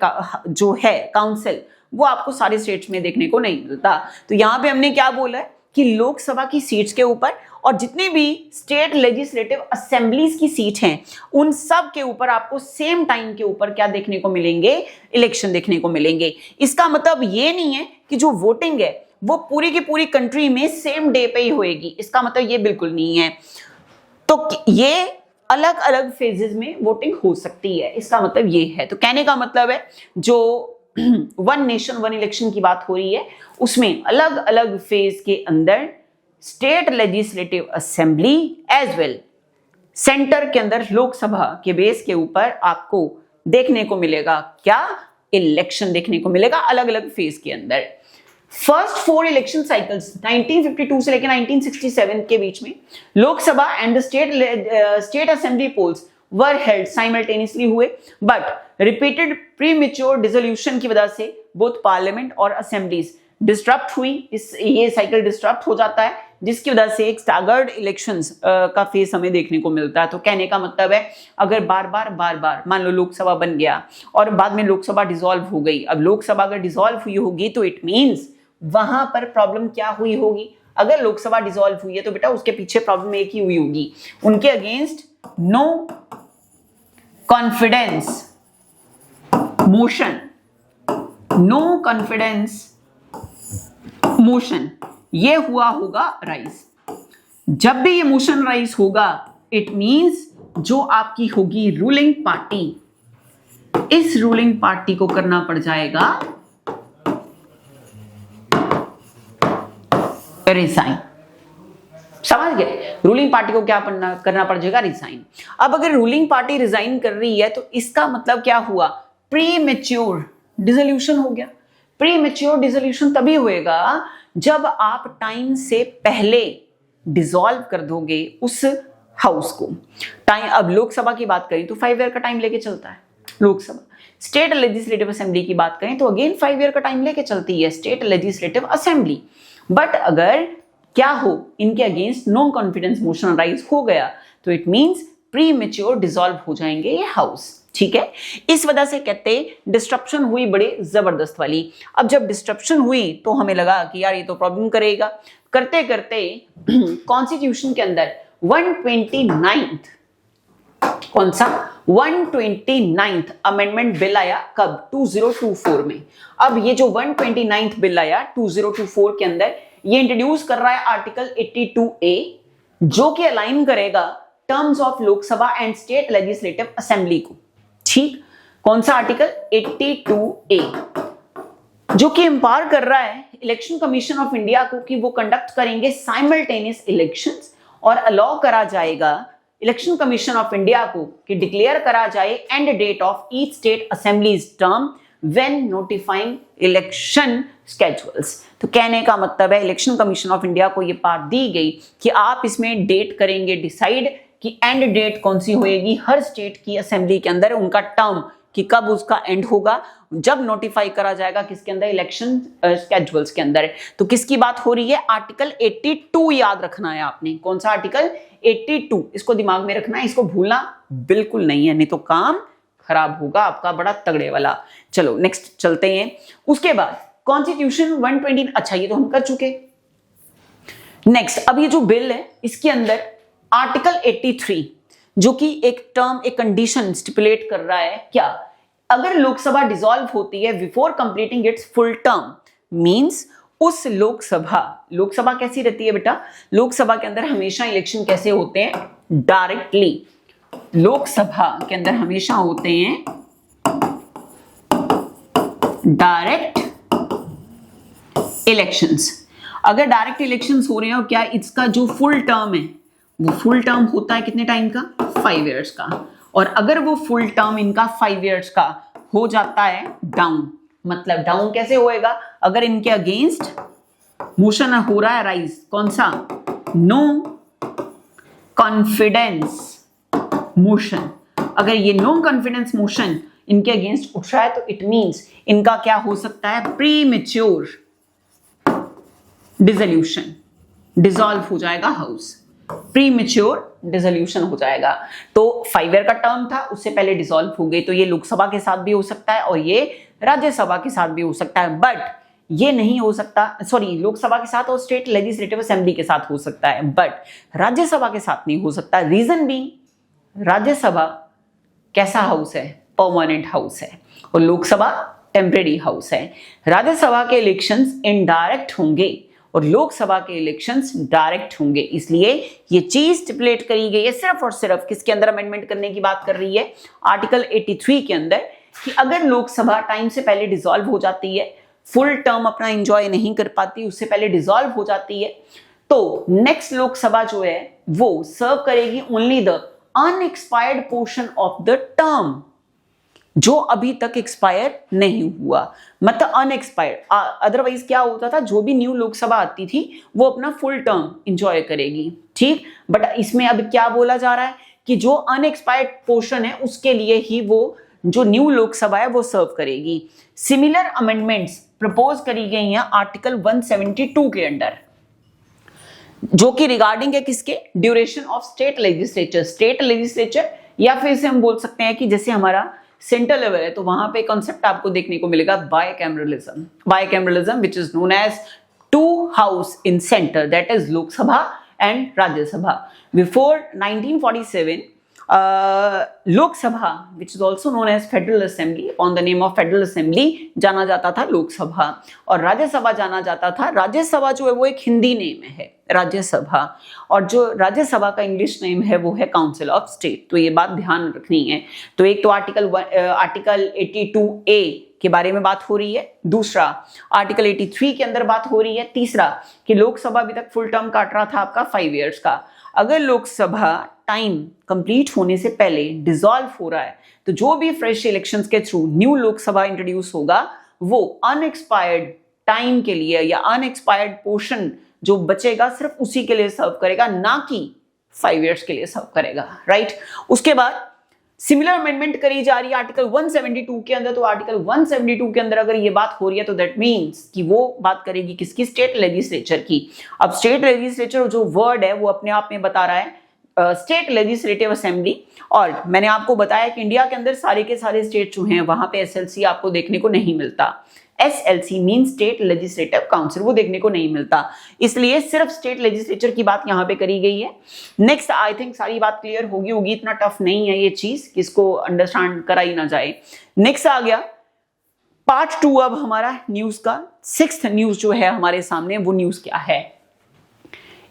जो है काउंसिल वो आपको सारे स्टेट्स में देखने को नहीं मिलता। तो यहाँ पे हमने क्या बोला है कि लोकसभा की सीट्स के ऊपर और जितनी भी स्टेट लेजिस्लेटिव असेंबलीज की सीट हैं उन सब के ऊपर आपको सेम टाइम के ऊपर क्या देखने को मिलेंगे, इलेक्शन देखने को मिलेंगे। इसका मतलब ये नहीं है कि जो वोटिंग है वो पूरी की पूरी कंट्री में सेम डे पे ही होएगी, इसका मतलब ये बिल्कुल नहीं है। तो ये अलग अलग फेजेस में वोटिंग हो सकती है, इसका मतलब ये है। तो कहने का मतलब है जो वन नेशन वन इलेक्शन की बात हो रही है उसमें अलग अलग फेज के अंदर state legislative assembly as well centre के अंदर लोकसभा के बेस के ऊपर आपको देखने को मिलेगा क्या, इलेक्शन देखने को मिलेगा अलग अलग फेज के अंदर। फर्स्ट 4 इलेक्शन साइकिल्स 1952 से लेकर 1967 के बीच में Lok Sabha and state assembly polls were held simultaneously हुए, बट रिपीटेड प्रीमेच्योर डिसोल्यूशन की वजह से बोथ पार्लियामेंट और असेंबलीज डिस्टर्ब हुई। ये साइकिल डिस्टर्ब हो जाता है जिसकी वजह से एक स्टैगर्ड इलेक्शंस का फेस हमें देखने को मिलता है। तो कहने का मतलब है अगर बार बार मान लो लोकसभा बन गया और बाद में लोकसभा डिसॉल्व हो गई, अब लोकसभा अगर डिसॉल्व हुई होगी तो इट मींस वहां पर प्रॉब्लम क्या हुई होगी, अगर लोकसभा डिसॉल्व हुई है तो बेटा उसके पीछे प्रॉब्लम एक ही हुई होगी, उनके against no confidence motion, no confidence motion ये हुआ होगा राइज। जब भी ये मोशन राइज होगा इट मींस जो आपकी होगी रूलिंग पार्टी, इस रूलिंग पार्टी को करना पड़ जाएगा रिसाइन। समझ गए, रूलिंग पार्टी को क्या करना पड़ जाएगा, रिजाइन। अब अगर रूलिंग पार्टी रिजाइन कर रही है तो इसका मतलब क्या हुआ, प्री मेच्योर डिसोल्यूशन हो गया। प्री मेच्योर डिसोल्यूशन तभी होएगा जब आप टाइम से पहले डिसॉल्व कर दोगे उस हाउस को। टाइम, अब लोकसभा की बात करें तो 5 ईयर का टाइम लेके चलता है लोकसभा। स्टेट लेजिस्लेटिव असेंबली की बात करें तो अगेन 5 ईयर का टाइम लेके चलती है स्टेट लेजिस्लेटिव असेंबली। बट अगर क्या हो, इनके against no confidence motion rise हो गया तो it means premature dissolve हो जाएंगे ये हाउस। ठीक है, इस वजह से कहते डिस्ट्रप्शन हुई बड़े जबरदस्त वाली। अब जब डिस्ट्रप्शन हुई तो हमें लगा कि यार ये तो प्रॉब्लम करेगा, करते करते कॉन्स्टिट्यूशन के अंदर 129th कौन सा 129th अमेंडमेंट बिल आया, कब 2024 में। अब ये जो 129th बिल आया 2024 के अंदर ये इंट्रोड्यूस कर रहा है आर्टिकल 82A जो कि अलाइन करेगा terms of Lok Sabha and state legislative assembly को। ठीक, कौन सा आर्टिकल 82A जो कि एम्पावर कर रहा है इलेक्शन कमीशन ऑफ इंडिया को कि वो कंडक्ट करेंगे साइमल्टेनियस इलेक्शंस और अलाउ करा जाएगा इलेक्शन कमीशन ऑफ इंडिया को कि डिक्लेयर करा जाए and date of each state assemblies term when notifying election schedules. तो कहने का मतलब है इलेक्शन कमीशन ऑफ इंडिया को ये पावर दी गई कि आप इसमें डेट करेंगे डिसाइड कि एंड डेट कौन सी होएगी हर स्टेट की असेंबली के अंदर उनका टर्म कि कब उसका एंड होगा, जब नोटिफाई करा जाएगा किसके अंदर, इलेक्शन स्केड्यूल्स के अंदर। तो किसकी बात हो रही है, आर्टिकल 82 याद रखना है आपने। कौन सा आर्टिकल, 82, इसको दिमाग में रखना है, इसको भूलना बिल्कुल नहीं है, नहीं तो काम खराब होगा आपका बड़ा तगड़े वाला। चलो नेक्स्ट चलते हैं। उसके बाद कॉन्स्टिट्यूशन 120, अच्छा ये तो हम कर चुके। नेक्स्ट अब ये जो बिल है इसके अंदर आर्टिकल 83 जो कि एक टर्म, एक कंडीशन स्टिपुलेट कर रहा है, क्या, अगर लोकसभा डिसॉल्व होती है before completing it's full term, means उस लोकसभा कैसी रहती है बेटा, लोकसभा के अंदर हमेशा इलेक्शन कैसे होते हैं, डायरेक्टली। लोकसभा के अंदर हमेशा होते हैं डायरेक्ट इलेक्शंस। अगर डायरेक्ट इलेक्शंस हो रहे हैं, क्या इसका जो फुल टर्म है वो फुल टर्म होता है कितने टाइम का, 5 इयर्स का। और अगर वो फुल टर्म इनका 5 इयर्स का हो जाता है डाउन, मतलब डाउन कैसे होएगा, अगर इनके अगेंस्ट मोशन हो रहा है राइज, कौन सा, नो कॉन्फिडेंस मोशन, अगर ये नो कॉन्फिडेंस मोशन इनके अगेंस्ट उठ रहा है तो इट मींस इनका क्या हो सकता है, प्रीमेच्योर डिसोल्यूशन, डिसॉल्व हो जाएगा हाउस, प्रीमेच्योर डिसोल्यूशन हो जाएगा। तो 5 ईयर का टर्म था, उससे पहले डिसॉल्व हो गई, तो ये लोकसभा के साथ भी हो सकता है और ये राज्यसभा के साथ भी हो सकता है, बट ये नहीं हो सकता, सॉरी, लोकसभा के साथ और स्टेट लेजिस्लेटिव असेंबली के साथ हो सकता है, बट राज्यसभा के साथ नहीं हो सकता। रीजन भी, राज्यसभा कैसा हाउस है, परमानेंट हाउस है, और लोकसभा टेम्परेरी हाउस है। राज्यसभा के इलेक्शंस इनडायरेक्ट होंगे और लोकसभा के इलेक्शंस डायरेक्ट होंगे, इसलिए ये चीज स्टिपुलेट करी गई है सिर्फ और सिर्फ किसके अंदर अमेंडमेंट करने की बात कर रही है, आर्टिकल 83 के अंदर, कि अगर लोकसभा टाइम से पहले डिसॉल्व हो जाती है, फुल टर्म अपना एंजॉय नहीं कर पाती, उससे पहले डिसॉल्व हो जाती है, तो नेक्स्ट लोकसभा जो है वो सर्व करेगी only the unexpired portion of the term, जो अभी तक एक्सपायर नहीं हुआ, मतलब अनएक्सपायर्ड। अदरवाइज क्या होता था, जो भी न्यू लोकसभा आती थी वो अपना फुल टर्म एंजॉय करेगी, ठीक। बट इसमें अब क्या बोला जा रहा है कि जो अनएक्सपायर्ड पोर्शन है उसके लिए ही वो जो न्यू लोकसभा है वो सर्व करेगी। सिमिलर अमेंडमेंट्स प्रपोज करी गई हैं आर्टिकल 172 के अंडर, जो कि रिगार्डिंग है किसके, ड्यूरेशन ऑफ स्टेट लेजिस्लेचर, या फिर इसे हम बोल सकते हैं कि जैसे हमारा सेंट्रल लेवल है तो वहां पे कॉन्सेप्ट आपको देखने को मिलेगा bicameralism which is known as 2 house in centre, that is Lok Sabha and Rajya Sabha. Before 1947 Lok Sabha which is also known as federal assembly, on the name of federal assembly जाना जाता था लोकसभा, और राज्यसभा जाना जाता था, राज्यसभा जो है वो एक हिंदी नेम है राज्यसभा, और जो राज्यसभा का इंग्लिश नेम है वो है काउंसिल ऑफ स्टेट। तो ये बात ध्यान रखनी है। तो एक तो आर्टिकल 82A के बारे में बात हो रही है, दूसरा आर्टिकल 83 के अंदर बात हो रही है, तीसरा कि लोकसभा अभी तक फुल टर्म काट रहा था आपका 5 इयर्स का, अगर लोकसभा टाइम कंप्लीट होने से पहले डिसॉल्व हो रहा है तो जो भी फ्रेश इलेक्शंस के थ्रू न्यू लोकसभा इंट्रोड्यूस होगा वो अनएक्सपायर्ड टाइम के लिए या अनएक्सपायर्ड पोर्शन जो बचेगा सिर्फ उसी के लिए सर्व करेगा, ना कि 5 इयर्स के लिए सर्व करेगा, राइट। उसके बाद सिमिलर अमेंडमेंट करी जा रही है आर्टिकल 172 के अंदर, तो आर्टिकल 172 के अंदर अगर ये बात हो रही है तो दैट मींस कि वो बात करेगी किसकी, स्टेट लेजिस्लेचर की। अब स्टेट लेजिस्लेचर जो वर्ड है वो अपने आप में बता रहा है स्टेट लेजिस्लेटिव असेंबली, और मैंने आपको बताया कि इंडिया के अंदर सारे के सारे स्टेट जो हैं वहां पे एसएलसी आपको देखने को नहीं मिलता, SLC mean state legislative council, वो देखने को नहीं मिलता, इसलिए सिर्फ स्टेट लेजिस्लेचर की बात यहाँ पे करी गई है। नेक्स्ट आई थिंक सारी बात क्लियर होगी, इतना टफ नहीं है ये चीज किसको अंडरस्टैंड करा ही ना जाए। नेक्स्ट आ गया पार्ट 2 अब हमारा न्यूज का, 6th न्यूज जो है हमारे सामने, वो न्यूज क्या है,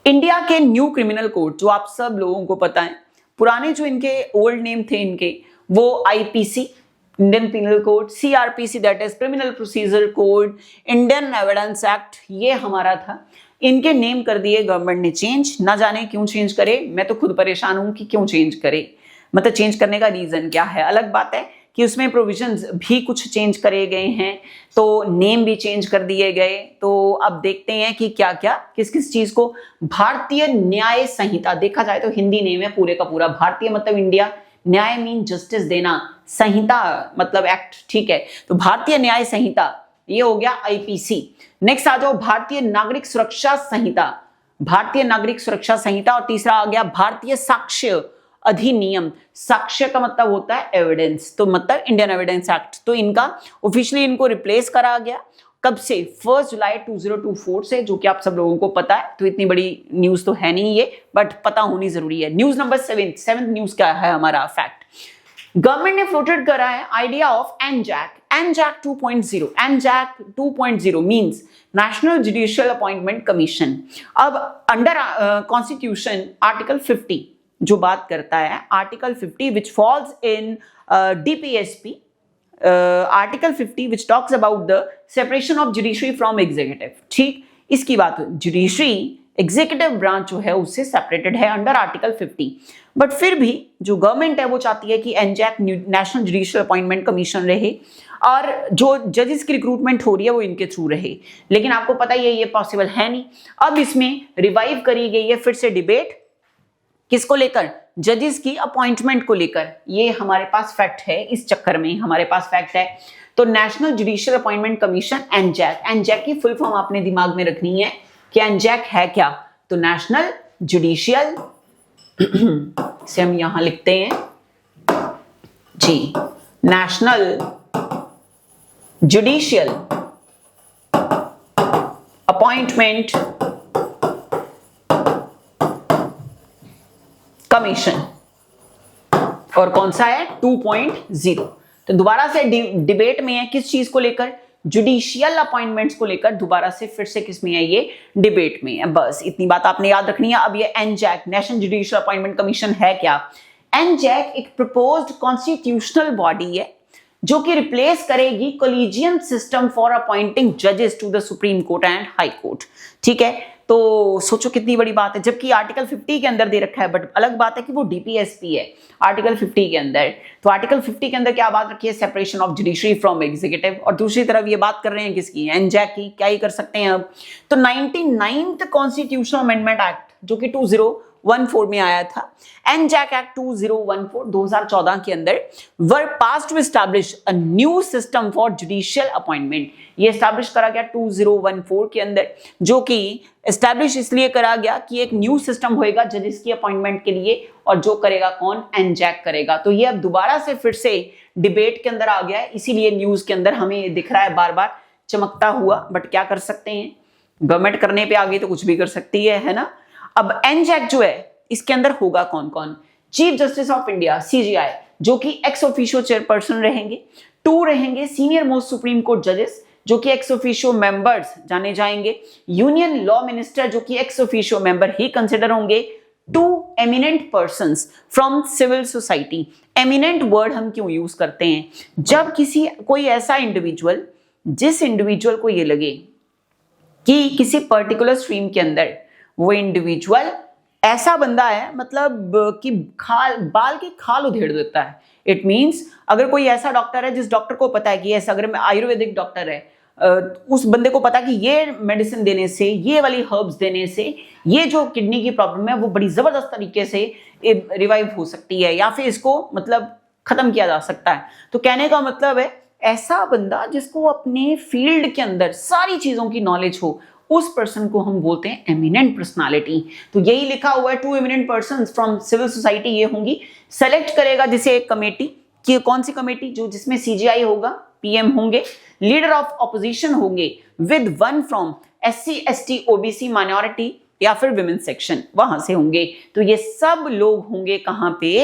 इंडिया के न्यू क्रिमिनल कोड, जो आप सब लोगों को पता है, पुराने जो इनके ओल्ड नेम थे इनके वो IPC Indian penal code, CrPC that is criminal procedure code, Indian evidence act, ये हमारा था। इनके नेम कर दिए गवर्नमेंट ने चेंज, ना जाने क्यों चेंज करे, मैं तो खुद परेशान हूं कि क्यों चेंज करे, मतलब चेंज करने का रीजन क्या है। अलग बात है कि उसमें प्रोविजंस भी कुछ चेंज करे गए हैं, तो नेम भी चेंज कर दिए गए। तो अब देखते हैं कि क्या क्या किस किस चीज को, भारतीय न्याय संहिता, देखा जाए तो हिंदी नेम है पूरे का पूरा, भारतीय मतलब इंडिया, न्याय मीन जस्टिस देना, संहिता मतलब एक्ट, ठीक है। तो भारतीय न्याय संहिता ये हो गया आईपीसी। नेक्स्ट आ जाओ भारतीय नागरिक सुरक्षा संहिता, भारतीय नागरिक सुरक्षा संहिता। और तीसरा आ गया भारतीय साक्ष्य अधिनियम। साक्ष्य का मतलब होता है एविडेंस, तो मतलब इंडियन एविडेंस एक्ट। तो इनका ऑफिशियली इनको रिप्लेस करा गया कब से, 1 जुलाई 2024 से, जो कि आप सब लोगों को पता है। तो इतनी बड़ी न्यूज तो है नहीं ये, बट पता होनी जरूरी है। न्यूज नंबर 7 न्यूज क्या है हमारा फैक्ट, गवर्नमेंट ने फ्लोटेड करा है idea of एनजैक 2.0। एनजैक 2.0 means national judicial appointment commission. अब अंडर कॉन्स्टिट्यूशन आर्टिकल 50 जो बात करता है, article 50 which falls in DPSP, article 50 which talks about the separation of judiciary from executive. ठीक, इसकी बात जुडिशरी एग्जीक्यूटिव ब्रांच जो है उससे सेपरेटेड है अंडर आर्टिकल 50। बट फिर भी जो गवर्नमेंट है वो चाहती है कि एनजैक नेशनल जुडिशियल अपॉइंटमेंट कमीशन रहे और जो जजेस की रिक्रूटमेंट हो रही है वो इनके थ्रू रहे। लेकिन आपको पता ही है ये पॉसिबल है नहीं। अब इसमें रिवाइव करी गई है फिर से डिबेट, किसको लेकर, जजेस की अपॉइंटमेंट को लेकर। ये हमारे पास फैक्ट है, इस चक्कर में हमारे पास फैक्ट है। तो नेशनल जुडिशियल अपॉइंटमेंट कमीशन एनजैक, एनजैक की फुल फॉर्म आपने दिमाग में रखनी है कि एनजैक है क्या। तो नेशनल जुडिशियल से हम यहां लिखते हैं जी, नेशनल जुडिशियल अपॉइंटमेंट कमीशन। और कौन सा है, 2.0। तो दोबारा से डिबेट में है, किस चीज को लेकर, जुडिशियल अपॉइंटमेंट्स को लेकर। दोबारा से फिर से किस में है, ये डिबेट में है। बस इतनी बात आपने याद रखनी है। अब ये एनजैक नेशनल जुडिशियल अपॉइंटमेंट कमीशन है क्या। एनजैक एक प्रपोज्ड कॉन्स्टिट्यूशनल बॉडी है जो कि रिप्लेस करेगी कोलिजियम सिस्टम फॉर अपॉइंटिंग जजेस to the supreme Court and High Court. ठीक है, तो सोचो कितनी बड़ी बात है, जबकि आर्टिकल 50 के अंदर दे रखा है। बट अलग बात है कि वो डीपीएसपी है आर्टिकल 50 के अंदर। तो आर्टिकल 50 के अंदर क्या बात रखी है, separation of judiciary from executive. और दूसरी तरफ ये बात कर रहे हैं किसकी, एनजैक की। क्या ही कर सकते हैं अब। तो 99th कॉन्स्टिट्यूशनल अमेंडमेंट एक्ट जो कि 2014 में आया था, एनजैक एक्ट 2014 2014 के अंदर were pass to establish a new system for judicial appointment. ये एस्टैब्लिश करा गया 2014 के अंदर, जो कि एस्टैब्लिश इसलिए करा गया कि एक न्यू सिस्टम होएगा जजेस की अपॉइंटमेंट के लिए, और जो करेगा कौन, एनजैक करेगा। तो ये अब दोबारा से फिर से डिबेट के अंदर आ गया है, इसीलिए न्यूज के अंदर हमें दिख रहा है बार बार चमकता हुआ। बट क्या कर सकते हैं, गवर्नमेंट करने पे आ गई तो कुछ भी कर सकती है ना। अब एनजैक जो है इसके अंदर होगा कौन कौन, chief justice of India CGI जो कि एक्स ऑफिशियो चेयरपर्सन रहेंगे, 2 रहेंगे सीनियर मोस्ट सुप्रीम कोर्ट जजेस जो कि एक्स ऑफिशियो मेंबर्स जाने जाएंगे, यूनियन लॉ मिनिस्टर जो कि एक्स ऑफिशियो मेंबर ही कंसिडर होंगे, 2 eminent persons from civil society. Eminent word हम क्यों यूज करते हैं, जब कोई ऐसा इंडिविजुअल, जिस इंडिविजुअल को ये लगे कि किसी पर्टिकुलर स्ट्रीम के अंदर वो इंडिविजुअल ऐसा बंदा है, मतलब कि बाल की खाल उधेड़ देता है। इट मींस अगर कोई ऐसा डॉक्टर है जिस डॉक्टर को पता है कि ऐसा, अगर मैं आयुर्वेदिक डॉक्टर है, उस बंदे को पता कि ये मेडिसिन देने से, ये वाली हर्ब्स देने से ये जो किडनी की प्रॉब्लम है वो बड़ी जबरदस्त तरीके से रिवाइव हो सकती है, या फिर इसको मतलब खत्म किया जा सकता है। तो कहने का मतलब है ऐसा बंदा जिसको अपने फील्ड के अंदर सारी चीजों की नॉलेज हो, उस पर्सन को हम बोलते हैं एमिनेंट पर्सनालिटी। तो यही लिखा हुआ है, 2 eminent persons from civil society ये होंगी। सेलेक्ट करेगा जिसे एक कमेटी, कि कौन सी कमेटी, जो जिसमें सीजीआई होगा, पीएम होंगे, लीडर ऑफ ऑपोजिशन होंगे with 1 from SC ST OBC minority या फिर विमेन सेक्शन, वहां से होंगे। तो ये सब लोग होंगे कहां पे,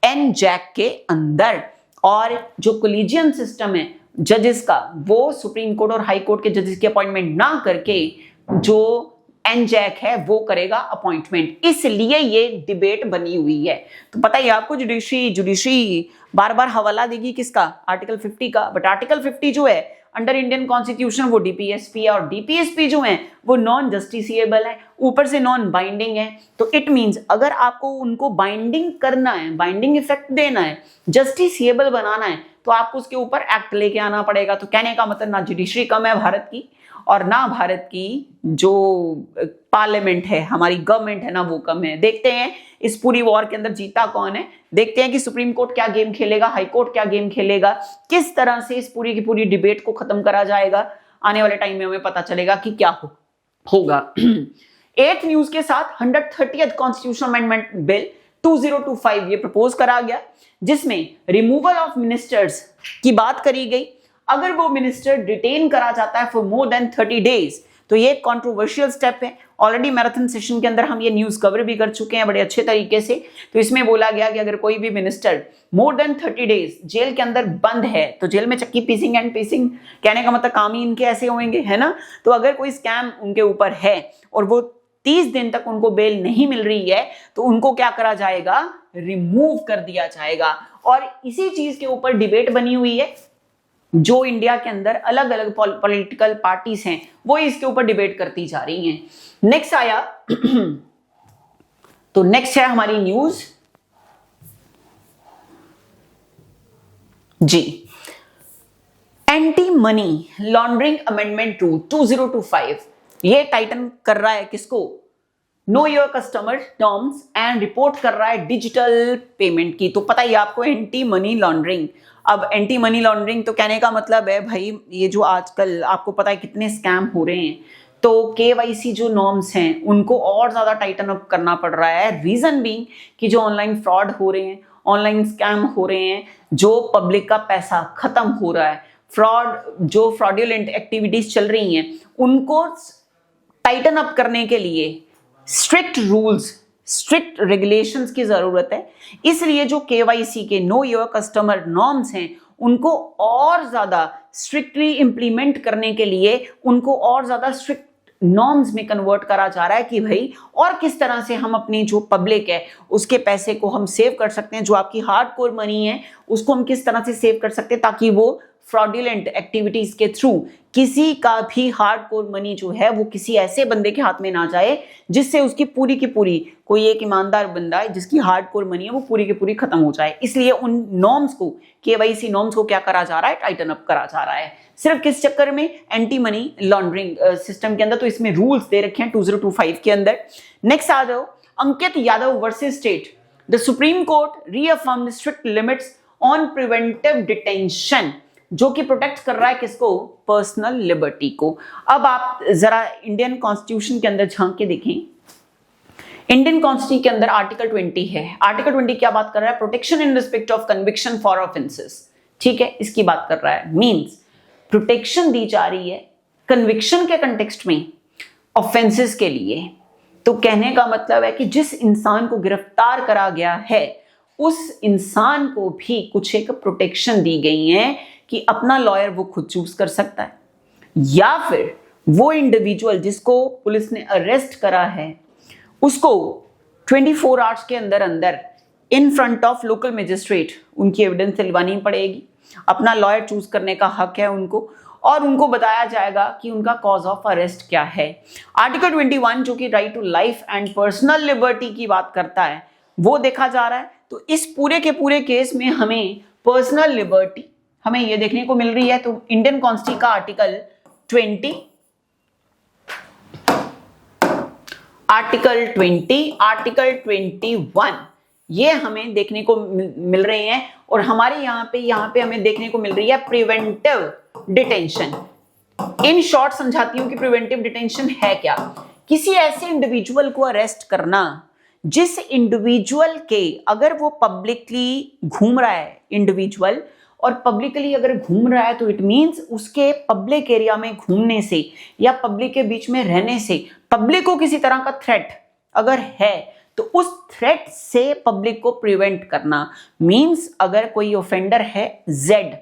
एनजैक के अंदर। और जो कोलिजियम सिस्टम है जजेस का, वो सुप्रीम कोर्ट और हाई कोर्ट के जजेस की अपॉइंटमेंट ना करके जो एनजैक है वो करेगा अपॉइंटमेंट। इसलिए ये डिबेट बनी हुई है। तो पता ही आपको, जुडिशरी बार बार हवाला देगी किसका, आर्टिकल 50 का। बट आर्टिकल 50 जो है अंडर इंडियन कॉन्स्टिट्यूशन वो डीपीएसपी है, और डीपीएसपी जो है वो नॉन जस्टिसिएबल है, ऊपर से नॉन बाइंडिंग है। तो इट मींस अगर आपको उनको बाइंडिंग करना है, बाइंडिंग इफेक्ट देना है, जस्टिसिएबल बनाना है, तो आपको उसके ऊपर एक्ट लेके आना पड़ेगा। तो कहने का मतलब ना जुडिशरी कम है भारत की, और ना भारत की जो पार्लियामेंट है, हमारी गवर्नमेंट है ना, वो कम है। देखते हैं इस पूरी वॉर के अंदर जीता कौन है, देखते हैं कि सुप्रीम कोर्ट क्या गेम खेलेगा, हाई कोर्ट क्या गेम खेलेगा, किस तरह से इस पूरी की पूरी डिबेट को खत्म करा जाएगा। आने वाले टाइम में हमें पता चलेगा कि क्या होगा। 8th न्यूज के साथ 130th कॉन्स्टिट्यूशनल अमेंडमेंट बिल 2025 ये प्रपोज करा गया, जिसमें रिमूवल ऑफ मिनिस्टर्स की बात करी गई। अगर वो मिनिस्टर डिटेन करा जाता है फॉर मोर देन 30 डेज तो ये एक कंट्रोवर्शियल स्टेप है। ऑलरेडी मैराथन सेशन के अंदर हम ये न्यूज कवर भी कर चुके हैं बड़े अच्छे तरीके से। तो इसमें बोला गया कि अगर कोई भी minister more than 30 days jail के अंदर बंद है, तो जेल में चक्की पीसिंग एंड पीसिंग, कहने का मतलब काम ही इनके ऐसे होंगे, है ना। तो अगर कोई स्कैम उनके ऊपर है और वो 30 दिन तक उनको बेल नहीं मिल रही है, तो उनको क्या करा जाएगा, रिमूव कर दिया जाएगा। और इसी चीज के ऊपर डिबेट बनी हुई है, जो इंडिया के अंदर अलग अलग पॉलिटिकल पार्टीज हैं वो इसके ऊपर डिबेट करती जा रही हैं। नेक्स्ट आया तो नेक्स्ट है हमारी न्यूज जी, anti money laundering amendment rule 2025 ये टाइटन कर रहा है किसको, know your customer terms and report कर रहा है डिजिटल पेमेंट की। तो पता ही आपको एंटी मनी लॉन्ड्रिंग। अब एंटी मनी लॉन्ड्रिंग तो कहने का मतलब है भाई, ये जो आजकल आपको पता है कितने स्कैम हो रहे हैं, तो केवाईसी जो नॉर्म्स हैं उनको और ज्यादा टाइटन अप करना पड़ रहा है। रीजन बीइंग कि जो ऑनलाइन फ्रॉड हो रहे हैं, ऑनलाइन स्कैम हो रहे हैं, जो पब्लिक का पैसा खत्म हो रहा है, जो फ्रॉडुलेंट एक्टिविटीज चल रही हैं, उनको टाइटन अप करने के लिए स्ट्रिक्ट रूल्स, स्ट्रिक्ट रेगुलेशंस की जरूरत है। इसलिए जो केवाईसी के नो योर कस्टमर नॉर्म्स हैं उनको और ज्यादा स्ट्रिक्टली इंप्लीमेंट करने के लिए उनको और ज्यादा स्ट्रिक्ट नॉर्म्स में कन्वर्ट करा जा रहा है कि भाई और किस तरह से हम अपनी जो पब्लिक है उसके पैसे को हम सेव कर सकते हैं, जो आपकी हार्डकोर मनी है उसको हम किस तरह से सेव कर सकते हैं ताकि वो फ्रॉडुलेंट एक्टिविटीज के थ्रू किसी का भी हार्डकोर मनी जो है वो किसी ऐसे बंदे के हाथ में ना जाए जिससे उसकी पूरी की पूरी, कोई एक ईमानदार बंदा है जिसकी हार्डकोर मनी है वो पूरी की पूरी खत्म हो जाए। इसलिए उन नॉर्म्स को, केवाईसी नॉर्म्स को क्या करा जा रहा है, टाइटन अप करा जा रहा है। सिर्फ किस चक्कर में, एंटी मनी लॉन्ड्रिंग सिस्टम के अंदर। तो इसमें रूल्स दे रखे हैं 2025 के अंदर। नेक्स्ट आ जाओ, Ankit Yadav versus state, the supreme court reaffirmed strict limits on preventive detention, जो कि प्रोटेक्ट कर रहा है किसको, पर्सनल लिबर्टी को। अब आप जरा इंडियन कॉन्स्टिट्यूशन के अंदर झांक के देखें, इंडियन कॉन्स्टिट्यूशन के अंदर आर्टिकल 20 है। आर्टिकल 20 क्या बात कर रहा है, protection in respect of conviction for offences, ठीक है, इसकी बात कर रहा है। मींस प्रोटेक्शन दी जा रही है कन्विक्शन के कंटेक्स्ट में ऑफेंसेस के लिए। तो कहने का मतलब है कि जिस इंसान को गिरफ्तार करा गया है उस इंसान को भी कुछ एक प्रोटेक्शन दी गई है कि अपना लॉयर वो खुद चूज कर सकता है, या फिर वो इंडिविजुअल जिसको पुलिस ने अरेस्ट करा है उसको 24 आवर्स के अंदर अंदर in front of local magistrate उनकी एविडेंस दिलवानी पड़ेगी। अपना लॉयर चूज करने का हक है उनको, और उनको बताया जाएगा कि उनका कॉज ऑफ अरेस्ट क्या है। आर्टिकल 21 जो कि right to life and personal liberty की बात करता है वो देखा जा रहा है। तो इस पूरे के पूरे केस में हमें पर्सनल लिबर्टी हमें ये देखने को मिल रही है। तो इंडियन कॉन्स्टिट्यूशन का आर्टिकल 20, आर्टिकल 20, आर्टिकल 21 ये हमें देखने को मिल रहे हैं। और हमारे यहाँ पे हमें देखने को मिल रही है प्रिवेंटिव डिटेंशन। इन शॉर्ट समझाती हूं कि प्रिवेंटिव डिटेंशन है क्या, किसी ऐसे इंडिविजुअल को अरेस्ट करना जिस इंडिविजुअल के, अगर वो पब्लिकली घूम रहा है इंडिविजुअल, और पब्लिकली अगर घूम रहा है तो इट मींस उसके पब्लिक एरिया में घूमने से या पब्लिक के बीच में रहने से पब्लिक को किसी तरह का थ्रेट अगर है तो उस थ्रेट से पब्लिक को प्रिवेंट करना। मींस अगर कोई ऑफेंडर है जेड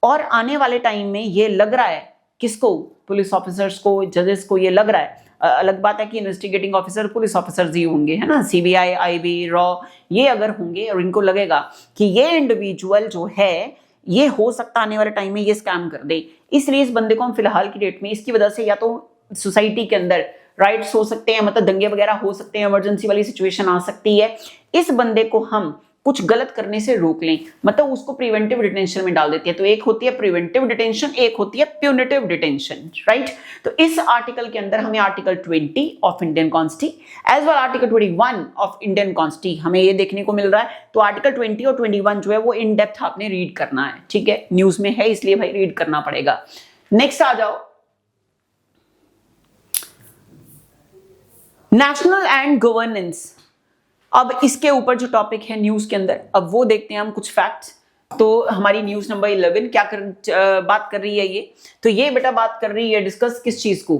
और आने वाले टाइम में ये लग रहा है किसको, पुलिस ऑफिसर्स को, जजेस को ये लग रहा है, अलग बात है कि इन्वेस्टिगेटिंग ऑफिसर पुलिस ऑफिसर्स ही होंगे, है ना, सीबीआई, आईबी, रॉ, ये अगर होंगे और इनको लगेगा कि ये इंडिविजुअल जो है ये हो सकता आने वाले टाइम में ये स्कैम कर दे, इसलिए इस बंदे को हम फिलहाल की डेट में इसकी वजह से या तो सोसाइटी के अंदर राइट्स हो सकते हैं, मतलब दंगे वगैरह हो सकते हैं, इमरजेंसी वाली सिचुएशन आ सकती है, इस बंदे को हम कुछ गलत करने से रोक लें, मतलब उसको प्रिवेंटिव डिटेंशन में डाल देती है। तो एक होती है प्रिवेंटिव डिटेंशन, एक होती है प्यूनिटिव डिटेंशन, राइट। तो इस आर्टिकल के अंदर हमें article 20 of Indian constitution as well article 21 of Indian constitution हमें ये देखने को मिल रहा है। तो आर्टिकल 20 और 21 जो है वो इन डेप्थ आपने रीड करना है, ठीक है, न्यूज में है इसलिए भाई रीड करना पड़ेगा। नेक्स्ट आ जाओ, नेशनल एंड गवर्नेंस। अब इसके ऊपर जो टॉपिक है न्यूज के अंदर, अब वो देखते हैं हम कुछ फैक्ट्स। तो हमारी न्यूज नंबर 11 क्या बात कर रही है ये, तो ये बेटा बात कर रही है डिस्कस किस चीज को,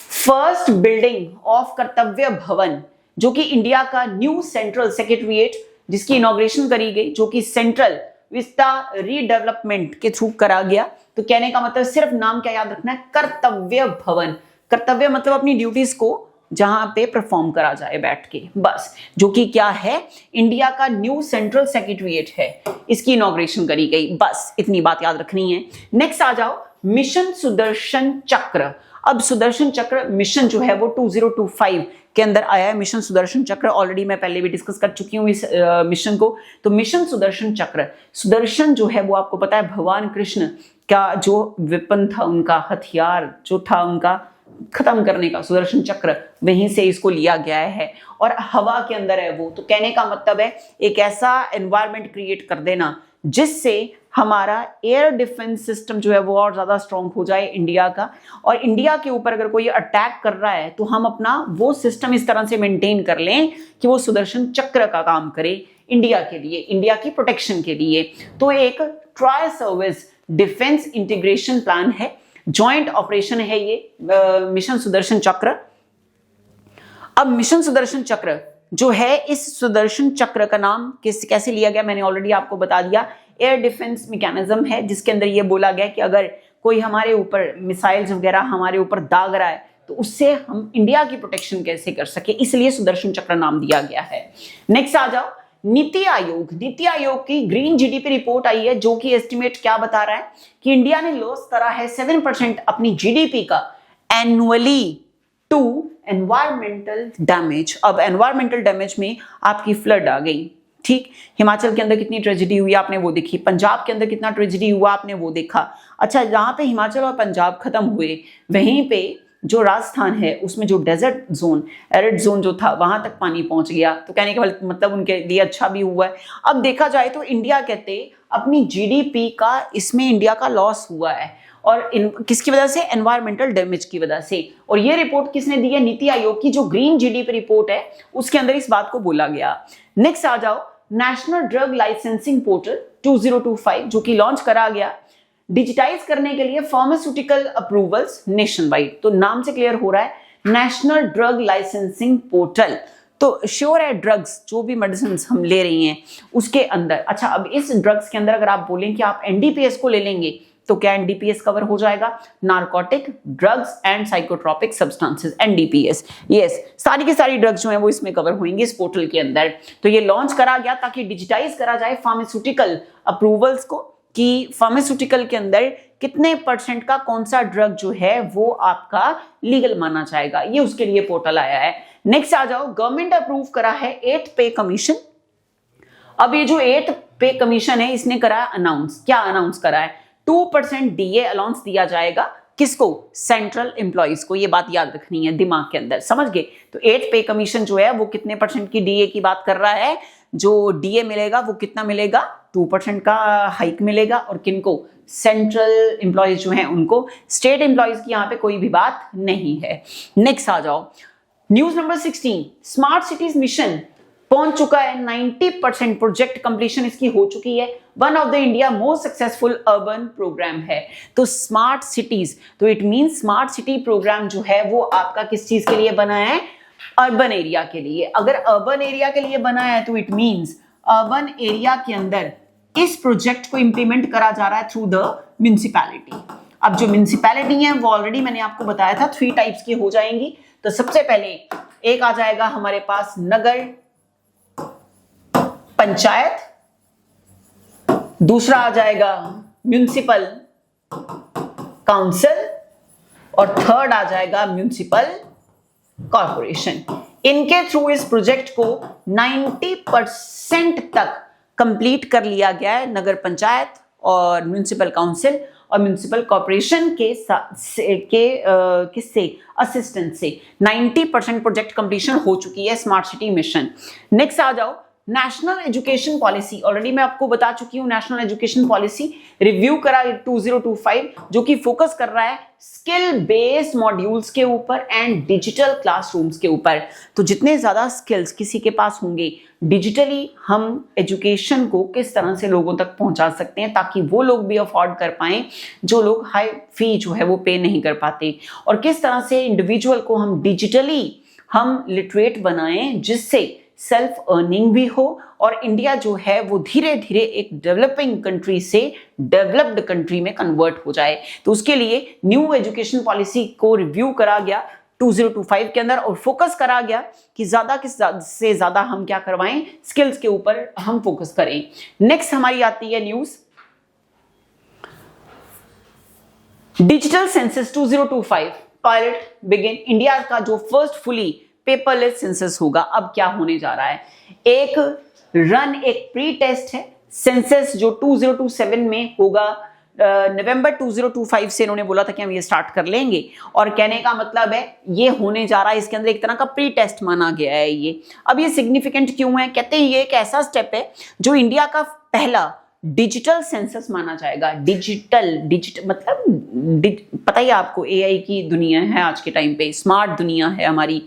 फर्स्ट बिल्डिंग ऑफ कर्तव्य भवन, जो कि इंडिया का न्यू सेंट्रल सेक्रेटरीट जिसकी इनॉग्रेशन करी गई, जो कि सेंट्रल विस्टा रीडेवलपमेंट के थ्रू करा गया। तो कहने का मतलब सिर्फ नाम क्या याद रखना है, कर्तव्य भवन। कर्तव्य मतलब अपनी ड्यूटीज को जहां पे परफॉर्म करा जाए बैठ के, बस, जो कि क्या है, इंडिया का न्यू सेंट्रल सेक्रेटरीट है, इसकी इनॉग्रेशन करी गई, बस इतनी बात याद रखनी है। नेक्स्ट आ जाओ, मिशन सुदर्शन चक्र। अब सुदर्शन चक्र मिशन जो है वो 2025 के अंदर आया है। मिशन सुदर्शन चक्र ऑलरेडी मैं पहले भी डिस्कस कर चुकी हूँ इस मिशन को। तो मिशन सुदर्शन चक्र, सुदर्शन जो है वो आपको पता है भगवान कृष्ण का जो वेपन था, उनका हथियार जो था उनका खत्म करने का, सुदर्शन चक्र, वहीं से इसको लिया गया है और हवा के अंदर है वो। तो कहने का मतलब है एक ऐसा एनवायरनमेंट क्रिएट कर देना जिससे हमारा एयर डिफेंस सिस्टम जो है वो और ज्यादा स्ट्रांग हो जाए इंडिया का, और इंडिया के ऊपर अगर कोई अटैक कर रहा है तो हम अपना वो सिस्टम इस तरह से मेंटेन कर लें कि वो सुदर्शन चक्र का काम करे इंडिया के लिए, इंडिया की प्रोटेक्शन के लिए। तो एक tri service defence integration plan है, जॉइंट ऑपरेशन है ये मिशन सुदर्शन चक्र। अब मिशन सुदर्शन चक्र जो है, इस सुदर्शन चक्र का नाम कैसे लिया गया मैंने ऑलरेडी आपको बता दिया। एयर डिफेंस मैकेनिज्म है जिसके अंदर ये बोला गया कि अगर कोई हमारे ऊपर मिसाइल्स वगैरह हमारे ऊपर दाग रहा है तो उससे हम इंडिया की प्रोटेक्शन कैसे कर सके, इसलिए सुदर्शन चक्र नाम दिया गया है। नेक्स्ट आ जाओ, नीति आयोग। नीति आयोग की ग्रीन जीडीपी रिपोर्ट आई है जो कि एस्टिमेट क्या बता रहा है कि इंडिया ने लॉस करा है 7% अपनी जीडीपी का एनुअली टू एनवायरमेंटल डैमेज। अब एनवायरमेंटल डैमेज में आपकी फ्लड आ गई, ठीक, हिमाचल के अंदर कितनी ट्रेजेडी हुई आपने वो देखी, पंजाब के अंदर कितना ट्रेजेडी हुआ आपने वो देखा। अच्छा, जहां पे हिमाचल और पंजाब खत्म हुए वहीं पे जो राजस्थान है उसमें जो डेजर्ट जोन, एरिड जोन जो था वहां तक पानी पहुंच गया। तो कहने का मतलब उनके लिए अच्छा भी हुआ है। अब देखा जाए तो इंडिया कहते अपनी जीडीपी का इसमें इंडिया का लॉस हुआ है, और किसकी वजह से, एनवायरमेंटल डैमेज की वजह से। और ये रिपोर्ट किसने दी है, नीति आयोग की जो ग्रीन जीडीपी रिपोर्ट है उसके अंदर इस बात को बोला गया। नेक्स्ट आ जाओ, नेशनल ड्रग लाइसेंसिंग पोर्टल 2025 जो कि लॉन्च करा गया डिजिटाइज करने के लिए फार्मास्यूटिकल अप्रूवल्स नेशन वाइड। तो नाम से क्लियर हो रहा है नेशनल ड्रग लाइसेंसिंग पोर्टल। तो श्योर है ड्रग्स जो भी मेडिसिन हम ले रही हैं उसके अंदर, अच्छा अब इस ड्रग्स के अंदर अगर आप बोलें कि आप एनडीपीएस को ले लेंगे तो क्या एनडीपीएस कवर हो जाएगा, narcotic drugs and psychotropic substances, NDPS, yes, सारी की सारी ड्रग्स जो है वो इसमें कवर होंगी इस पोर्टल के अंदर। तो ये लॉन्च करा गया ताकि डिजिटाइज करा जाए फार्मास्यूटिकल अप्रूवल्स को, कि फार्मास्यूटिकल के अंदर कितने % का कौन सा ड्रग जो है वो आपका लीगल माना जाएगा, ये उसके लिए पोर्टल आया है। नेक्स्ट आ जाओ, गवर्नमेंट अप्रूव करा है 8th पे कमीशन। अब ये जो 8th पे कमीशन है इसने करा अनाउंस, क्या अनाउंस करा है, 2% डीए अलाउंस दिया जाएगा, किसको, सेंट्रल एम्प्लॉइज को। ये बात याद रखनी है दिमाग के अंदर, समझ गए। तो 8th पे कमीशन जो है वो कितने % की डीए की बात कर रहा है, जो डीए मिलेगा वो कितना मिलेगा, 2% का हाइक मिलेगा, और किनको, सेंट्रल एम्प्लॉइज जो हैं उनको, स्टेट एम्प्लॉइज की यहाँ पे कोई भी बात नहीं है। नेक्स्ट आ जाओ, news number 16, smart cities mission पहुंच चुका है 90% प्रोजेक्ट कंप्लीशन इसकी हो चुकी है। One of the India most successful urban programme है। तो स्मार्ट सिटीज, तो it mean smart city programme जो है वो आपका किस चीज के लिए बना है, अर्बन एरिया के लिए। अगर अर्बन एरिया के लिए बना है तो इट मींस अर्बन एरिया के अंदर इस प्रोजेक्ट को इंप्लीमेंट करा जा रहा है थ्रू द म्युनिसिपैलिटी। अब जो म्युनिसिपैलिटी है वो ऑलरेडी मैंने आपको बताया था 3 टाइप्स की हो जाएंगी। तो सबसे पहले एक आ जाएगा हमारे पास नगर पंचायत, दूसरा आ जाएगा म्युनिसिपल काउंसिल, और थर्ड आ जाएगा म्युनिसिपल कॉर्पोरेशन। इनके थ्रू इस प्रोजेक्ट को 90% तक कंप्लीट कर लिया गया है नगर पंचायत और म्युनिसिपल काउंसिल और म्युनिसिपल कॉर्पोरेशन के किससे असिस्टेंट से 90% प्रोजेक्ट कंप्लीशन हो चुकी है स्मार्ट सिटी मिशन। नेक्स्ट आ जाओ नेशनल एजुकेशन पॉलिसी। ऑलरेडी मैं आपको बता चुकी हूँ नेशनल एजुकेशन पॉलिसी रिव्यू करा 2025 जो कि फोकस कर रहा है स्किल बेस्ड मॉड्यूल्स के ऊपर एंड डिजिटल क्लासरूम्स के ऊपर। तो जितने ज्यादा स्किल्स किसी के पास होंगे डिजिटली हम एजुकेशन को किस तरह से लोगों तक पहुंचा सकते हैं ताकि वो लोग भी अफोर्ड कर पाएं जो लोग हाई फी जो है वो पे नहीं कर पाते, और किस तरह से इंडिविजुअल को हम डिजिटली हम लिटरेट बनाएं जिससे सेल्फ अर्निंग भी हो और इंडिया जो है वो धीरे धीरे एक डेवलपिंग कंट्री से डेवलप्ड कंट्री में कन्वर्ट हो जाए। तो उसके लिए न्यू एजुकेशन पॉलिसी को रिव्यू करा गया 2025 के अंदर और फोकस करा गया कि ज्यादा से ज्यादा हम क्या करवाएं, स्किल्स के ऊपर हम फोकस करें। नेक्स्ट हमारी आती है news digital census 2025 pilot begin. India का जो फर्स्ट फुली पेपरलेस सेंसस होगा। अब क्या होने जा रहा है, एक प्री टेस्ट है सेंसस जो 2027 में होगा। नवंबर 2025 से इन्होंने बोला था कि हम ये स्टार्ट कर लेंगे और कहने का मतलब है ये होने जा रहा है, इसके अंदर एक तरह का प्री टेस्ट माना गया है ये। अब ये सिग्निफिकेंट क्यों है, कहते हैं ये एक ऐसा स्टेप है जो इंडिया का पहला डिजिटल सेंसस माना जाएगा। डिजिटल मतलब पता ही आपको एआई की दुनिया है आज के टाइम पे, स्मार्ट दुनिया है हमारी,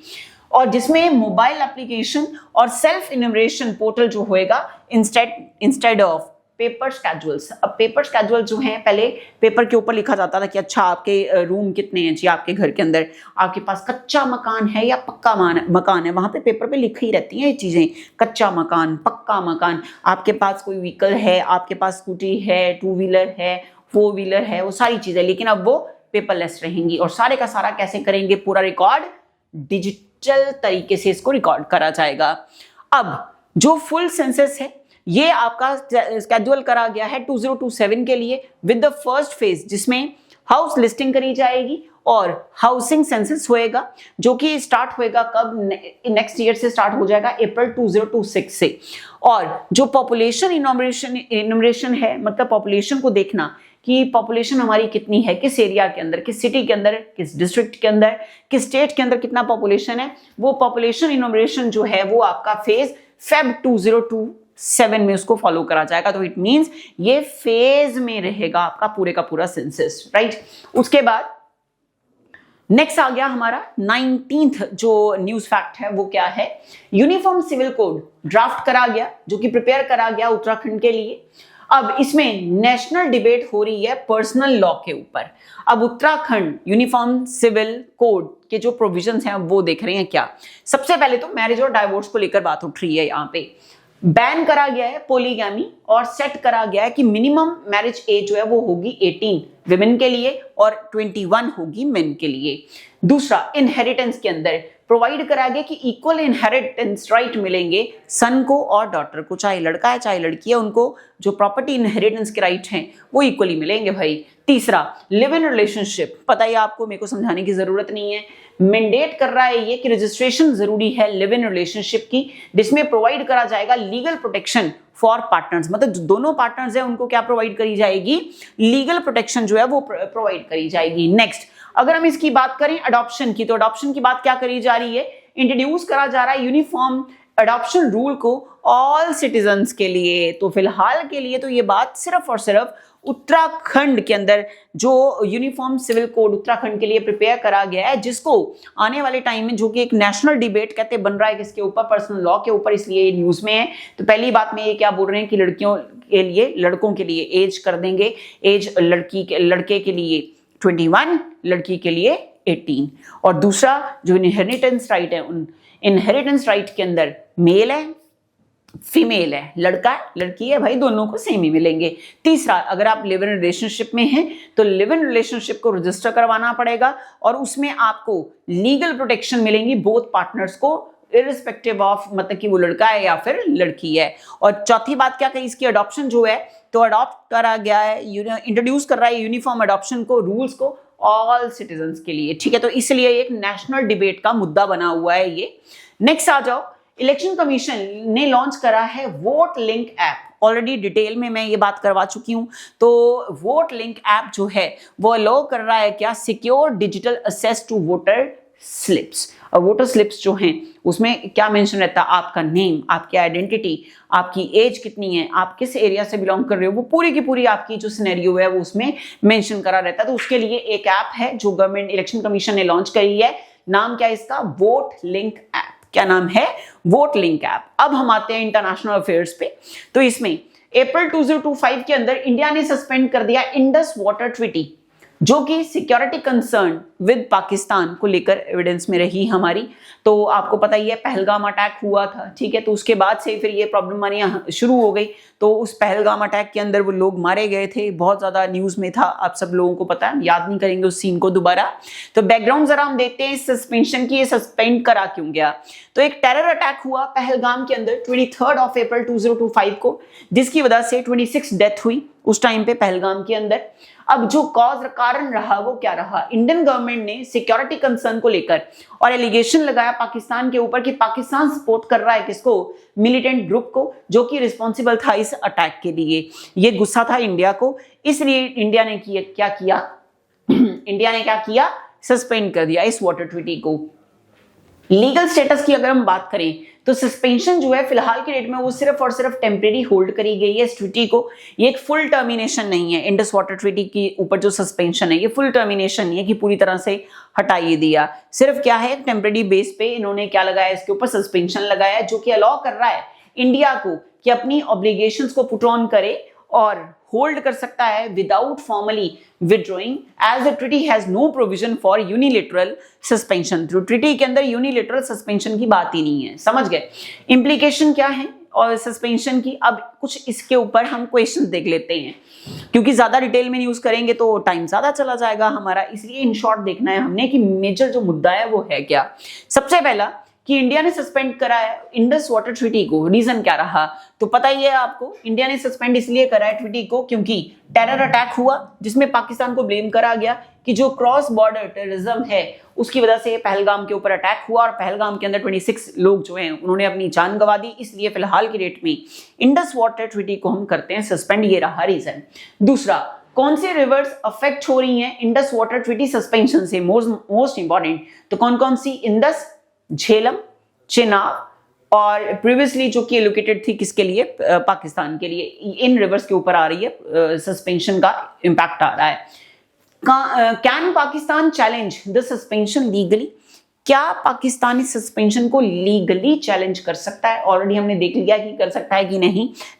और जिसमें मोबाइल एप्लीकेशन और सेल्फ इन्यूमरेशन पोर्टल जो होएगा इंस्टेड ऑफ पेपर स्केड्यूल्स। अब पेपर स्केड्यूल जो हैं पहले पेपर के ऊपर लिखा जाता था कि अच्छा आपके रूम कितने हैं जी, आपके घर के अंदर आपके पास कच्चा मकान है या पक्का मकान है, वहां पे पेपर पे लिखी ही रहती हैं ये चीजें, कच्चा मकान पक्का मकान, आपके पास कोई व्हीकल है, आपके पास स्कूटी है, 2 व्हीलर है, 4 व्हीलर है, वो सारी चीजें। लेकिन अब वो पेपरलेस रहेंगी और सारे का सारा कैसे करेंगे, पूरा रिकॉर्ड डिजिटल तरीके से इसको रिकॉर्ड करा जाएगा। अब जो फुल सेंसस है ये आपका स्केड्यूल करा गया है 2027 के लिए विद द फर्स्ट फेज जिसमें हाउस लिस्टिंग करी जाएगी और हाउसिंग सेंसस होएगा जो कि स्टार्ट होएगा कब, नेक्स्ट ईयर से स्टार्ट हो जाएगा अप्रैल 2026 से। और जो पॉपुलेशन इनोमरेशन है मतलब पॉपुलेशन को देखना कि पॉपुलेशन हमारी कितनी है, किस एरिया के अंदर, किस सिटी के अंदर, किस डिस्ट्रिक्ट के अंदर, किस स्टेट के अंदर कितना पॉपुलेशन है, वो पॉपुलेशन इनोमरेशन जो है वो आपका फेज फेब 2027 में उसको फॉलो करा जाएगा। तो इट मींस ये फेज में रहेगा आपका पूरे का पूरा सेंसस, राइट। उसके बाद नेक्स्ट आ गया हमारा 19th जो न्यूज फैक्ट है वो क्या है, यूनिफॉर्म सिविल कोड ड्राफ्ट करा गया जो कि प्रिपेयर करा गया उत्तराखंड के लिए। अब इसमें नेशनल डिबेट हो रही है पर्सनल लॉ के ऊपर। अब उत्तराखंड यूनिफॉर्म सिविल कोड के जो प्रोविजंस हैं वो देख रहे हैं क्या। सबसे पहले तो मैरिज और डाइवोर्स को लेकर बात उठ रही है, यहाँ पे बैन करा गया है पोलीगैमी और सेट करा गया है कि मिनिमम मैरिज एज जो है वो होगी 18 विमेन के लिए और 21 होगी मेन के लिए। दूसरा, इनहेरिटेंस के अंदर प्रोवाइड करा गया कि इक्वल इनहेरिटेंस राइट मिलेंगे सन को और डॉटर को, चाहे लड़का है चाहे लड़की है, उनको जो प्रॉपर्टी इनहेरिटेंस के राइट हैं वो इक्वली मिलेंगे भाई। तीसरा, लिव इन रिलेशनशिप, पता ही आपको, मेरे को समझाने की जरूरत नहीं है, मैंडेट कर रहा है ये कि रजिस्ट्रेशन जरूरी है लिव इन रिलेशनशिप की, जिसमें प्रोवाइड करा जाएगा लीगल प्रोटेक्शन फॉर पार्टनर्स, मतलब जो दोनों पार्टनर्स हैं उनको क्या प्रोवाइड करी जाएगी, लीगल प्रोटेक्शन जो है वो प्रोवाइड करी जाएगी। नेक्स्ट, अगर हम इसकी बात करें अडॉप्शन की, तो अडॉप्शन की बात क्या करी जा रही है, इंट्रोड्यूस करा जा रहा है यूनिफॉर्म अडॉप्शन रूल को ऑल सिटीजन्स के लिए। तो फिलहाल के लिए तो ये बात सिर्फ और सिर्फ उत्तराखंड के अंदर जो यूनिफॉर्म सिविल कोड उत्तराखंड के लिए प्रिपेयर करा गया है, जिसको आने वाले टाइम में जो कि एक नेशनल डिबेट कहते बन रहा है किसके ऊपर, पर्सनल लॉ के ऊपर, इसलिए ये न्यूज में है। तो पहली बात में ये क्या बोल रहे हैं कि लड़कियों के लिए, लड़कों के लिए एज कर देंगे, एज लड़के के लिए 21, लड़की के लिए 18। और दूसरा जो इनहेरिटेंस राइट है, उन इनहेरिटेंस राइट के अंदर मेल है फीमेल है, लड़का है लड़की है, भाई दोनों को सेम ही मिलेंगे। तीसरा, अगर आप लिव इन रिलेशनशिप में हैं तो लिव इन रिलेशनशिप को रजिस्टर करवाना पड़ेगा और उसमें आपको लीगल प्रोटेक्शन मिलेंगी बोथ पार्टनर्स को, इररिस्पेक्टिव ऑफ मतलब कि वो लड़का है या फिर लड़की है। और चौथी बात क्या कही, इसकी अडॉप्शन जो है तो अडॉप्ट करा गया है, इंट्रोड्यूस कर रहा है यूनिफॉर्म अडॉप्शन को, रूल्स को ऑल सिटीजन्स के लिए, ठीक है। तो इसलिए एक नेशनल डिबेट का मुद्दा बना हुआ है ये। नेक्स्ट आ जाओ, इलेक्शन कमीशन ने लॉन्च करा है vote link app. Already detail में मैं ये बात करवा चुकी हूं। तो वोट लिंक ऐप जो है वो अलाउ कर रहा है क्या, secure digital access to voter slips. और वोटर स्लिप्स जो हैं उसमें क्या मेंशन रहता है, आपका नेम, आपकी आइडेंटिटी, आपकी एज कितनी है, आप किस एरिया से बिलोंग कर रहे हो, वो पूरी की पूरी आपकी जो सिनेरियो है वो उसमें मेंशन करा रहता है। तो उसके लिए एक ऐप है जो गवर्नमेंट इलेक्शन कमीशन ने लॉन्च करी है। नाम क्या है इसका, वोट लिंक ऐप। क्या नाम है, वोट लिंक ऐप। अब हम आते हैं इंटरनेशनल अफेयर्स पे। तो इसमें अप्रैल 2025 के अंदर इंडिया ने सस्पेंड कर दिया इंडस वाटर ट्रीटी, जो कि सिक्योरिटी कंसर्न विद पाकिस्तान को लेकर एविडेंस में रही हमारी। तो आपको पता ही है पहलगाम अटैक हुआ था, ठीक है। तो उसके बाद से फिर ये प्रॉब्लम शुरू हो गई। तो उस पहलगाम अटैक के अंदर वो लोग मारे गए थे, बहुत ज्यादा न्यूज में था, आप सब लोगों को पता है, याद नहीं करेंगे उस सीन को दोबारा। तो बैकग्राउंड जरा हम देखते हैं सस्पेंशन की, ये सस्पेंड करा क्यों गया। तो एक टेरर अटैक हुआ पहलगाम के अंदर 23 अप्रैल 2025 को, जिसकी वजह से 26 डेथ हुई उस टाइम पे पहलगाम के अंदर। अब जो कॉज कारण रहा वो क्या रहा, इंडियन गवर्नमेंट ने सिक्योरिटी कंसर्न को लेकर और एलिगेशन लगाया पाकिस्तान के ऊपर कि पाकिस्तान सपोर्ट कर रहा है किसको, मिलिटेंट ग्रुप को, जो कि रिस्पॉन्सिबल था इस अटैक के लिए। ये गुस्सा था इंडिया को, इसलिए इंडिया ने क्या किया इंडिया ने क्या किया, सस्पेंड कर दिया इस वाटर ट्रीटी को। लीगल स्टेटस की अगर हम बात करें तो सस्पेंशन जो है फिलहाल के डेट में वो सिर्फ और सिर्फ टेम्परेरी होल्ड करी गई है इस ट्रीटी को। ये एक फुल टर्मिनेशन नहीं है। इंडस वाटर ट्रीटी के ऊपर जो सस्पेंशन है ये फुल टर्मिनेशन नहीं है कि पूरी तरह से हटाइए दिया, सिर्फ क्या है टेम्परेरी बेस पे इन्होंने क्या लगाया, इसके ऊपर सस्पेंशन लगाया है, जो कि अलाउ कर रहा है इंडिया को कि अपनी ऑब्लिगेशंस को पुट ऑन करे और होल्ड कर सकता है without formally withdrawing, as the treaty has no provision for unilateral suspension. तो ट्रीटी के अंदर यूनिलेटरल सस्पेंशन की बात ही नहीं है, समझ गए। इंप्लीकेशन क्या है और सस्पेंशन की, अब कुछ इसके ऊपर हम क्वेश्चन देख लेते हैं, क्योंकि ज्यादा डिटेल में यूज करेंगे तो टाइम ज्यादा चला जाएगा हमारा, इसलिए इन शॉर्ट देखना है हमने कि मेजर जो मुद्दा है वो है क्या। सबसे पहला कि इंडिया ने सस्पेंड करा है इंडस वाटर ट्रीटी को, रीजन क्या रहा, तो पता ही है आपको, इंडिया ने सस्पेंड इसलिए करा है ट्रीटी को क्योंकि टेरर अटैक हुआ जिसमें पाकिस्तान को ब्लेम करा गया कि जो क्रॉस बॉर्डर टेररिज्म है उसकी वजह से पहलगाम के ऊपर अटैक हुआ और पहलगाम के अंदर 26 लोग जो हैं उन्होंने अपनी जान गंवा दी। इसलिए फिलहाल की डेट में इंडस वाटर ट्रीटी को हम करते हैं सस्पेंड, ये रहा रीजन। दूसरा, कौन से रिवर्स अफेक्ट हो रही हैं इंडस वाटर ट्रीटी सस्पेंशन से, मोस्ट इंपॉर्टेंट, तो कौन कौन सी, इंडस, झेलम, चिनाब और प्रीवियसली जो कि एलोकेटेड थी किसके लिए, पाकिस्तान के लिए। इन रिवर्स के ऊपर आ रही है सस्पेंशन का इंपैक्ट आ रहा है। Can Pakistan challenge the suspension legally, क्या पाकिस्तान इस सस्पेंशन को लीगली चैलेंज कर सकता है। ऑलरेडी हमने देख लिया कि कर सकता है कि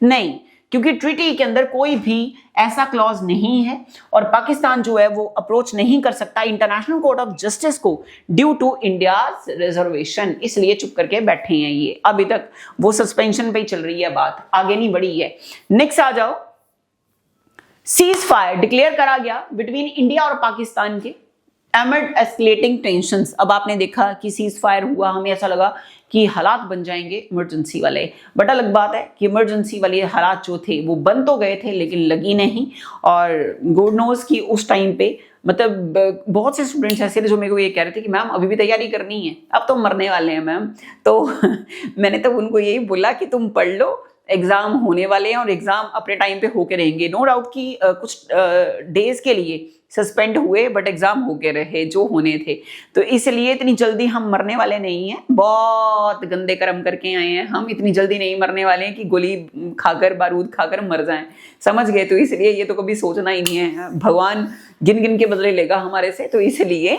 नहीं, क्योंकि ट्रीटी के अंदर कोई भी ऐसा क्लॉज नहीं है और पाकिस्तान जो है वो अप्रोच नहीं कर सकता इंटरनेशनल कोर्ट ऑफ जस्टिस को ड्यू टू इंडियाज रिजर्वेशन, इसलिए चुप करके बैठे हैं ये। अभी तक वो सस्पेंशन पे ही चल रही है बात, आगे नहीं बढ़ी है। नेक्स्ट आ जाओ, सीज फायर डिक्लेयर करा गया बिटवीन इंडिया और पाकिस्तान के एमिड एस्केलेटिंग टेंशंस। अब आपने देखा कि सीज फायर हुआ, हमें ऐसा लगा कि हालात बन जाएंगे इमरजेंसी वाले, बट अलग बात है कि इमरजेंसी वाले हालात जो थे वो बन तो गए थे लेकिन लगी नहीं। और गॉड नोज कि उस टाइम पे मतलब बहुत से स्टूडेंट्स ऐसे थे जो मेरे को ये कह रहे थे कि मैम अभी भी तैयारी करनी है, अब तो मरने वाले हैं मैम। तो मैंने तो उनको यही बोला कि तुम पढ़ लो, एग्जाम होने वाले हैं और एग्जाम अपने टाइम पे होके रहेंगे। नो डाउट कि कुछ डेज के लिए सस्पेंड हुए बट एग्जाम होके रहे जो होने थे, तो इसलिए इतनी जल्दी हम मरने वाले नहीं हैं। बहुत गंदे कर्म करके आए हैं हम, इतनी जल्दी नहीं मरने वाले हैं कि गोली खाकर बारूद खाकर मर जाएं, समझ गए। तो इसलिए ये तो कभी सोचना ही नहीं है, भगवान गिन गिन के बदले लेगा हमारे से। तो इसलिए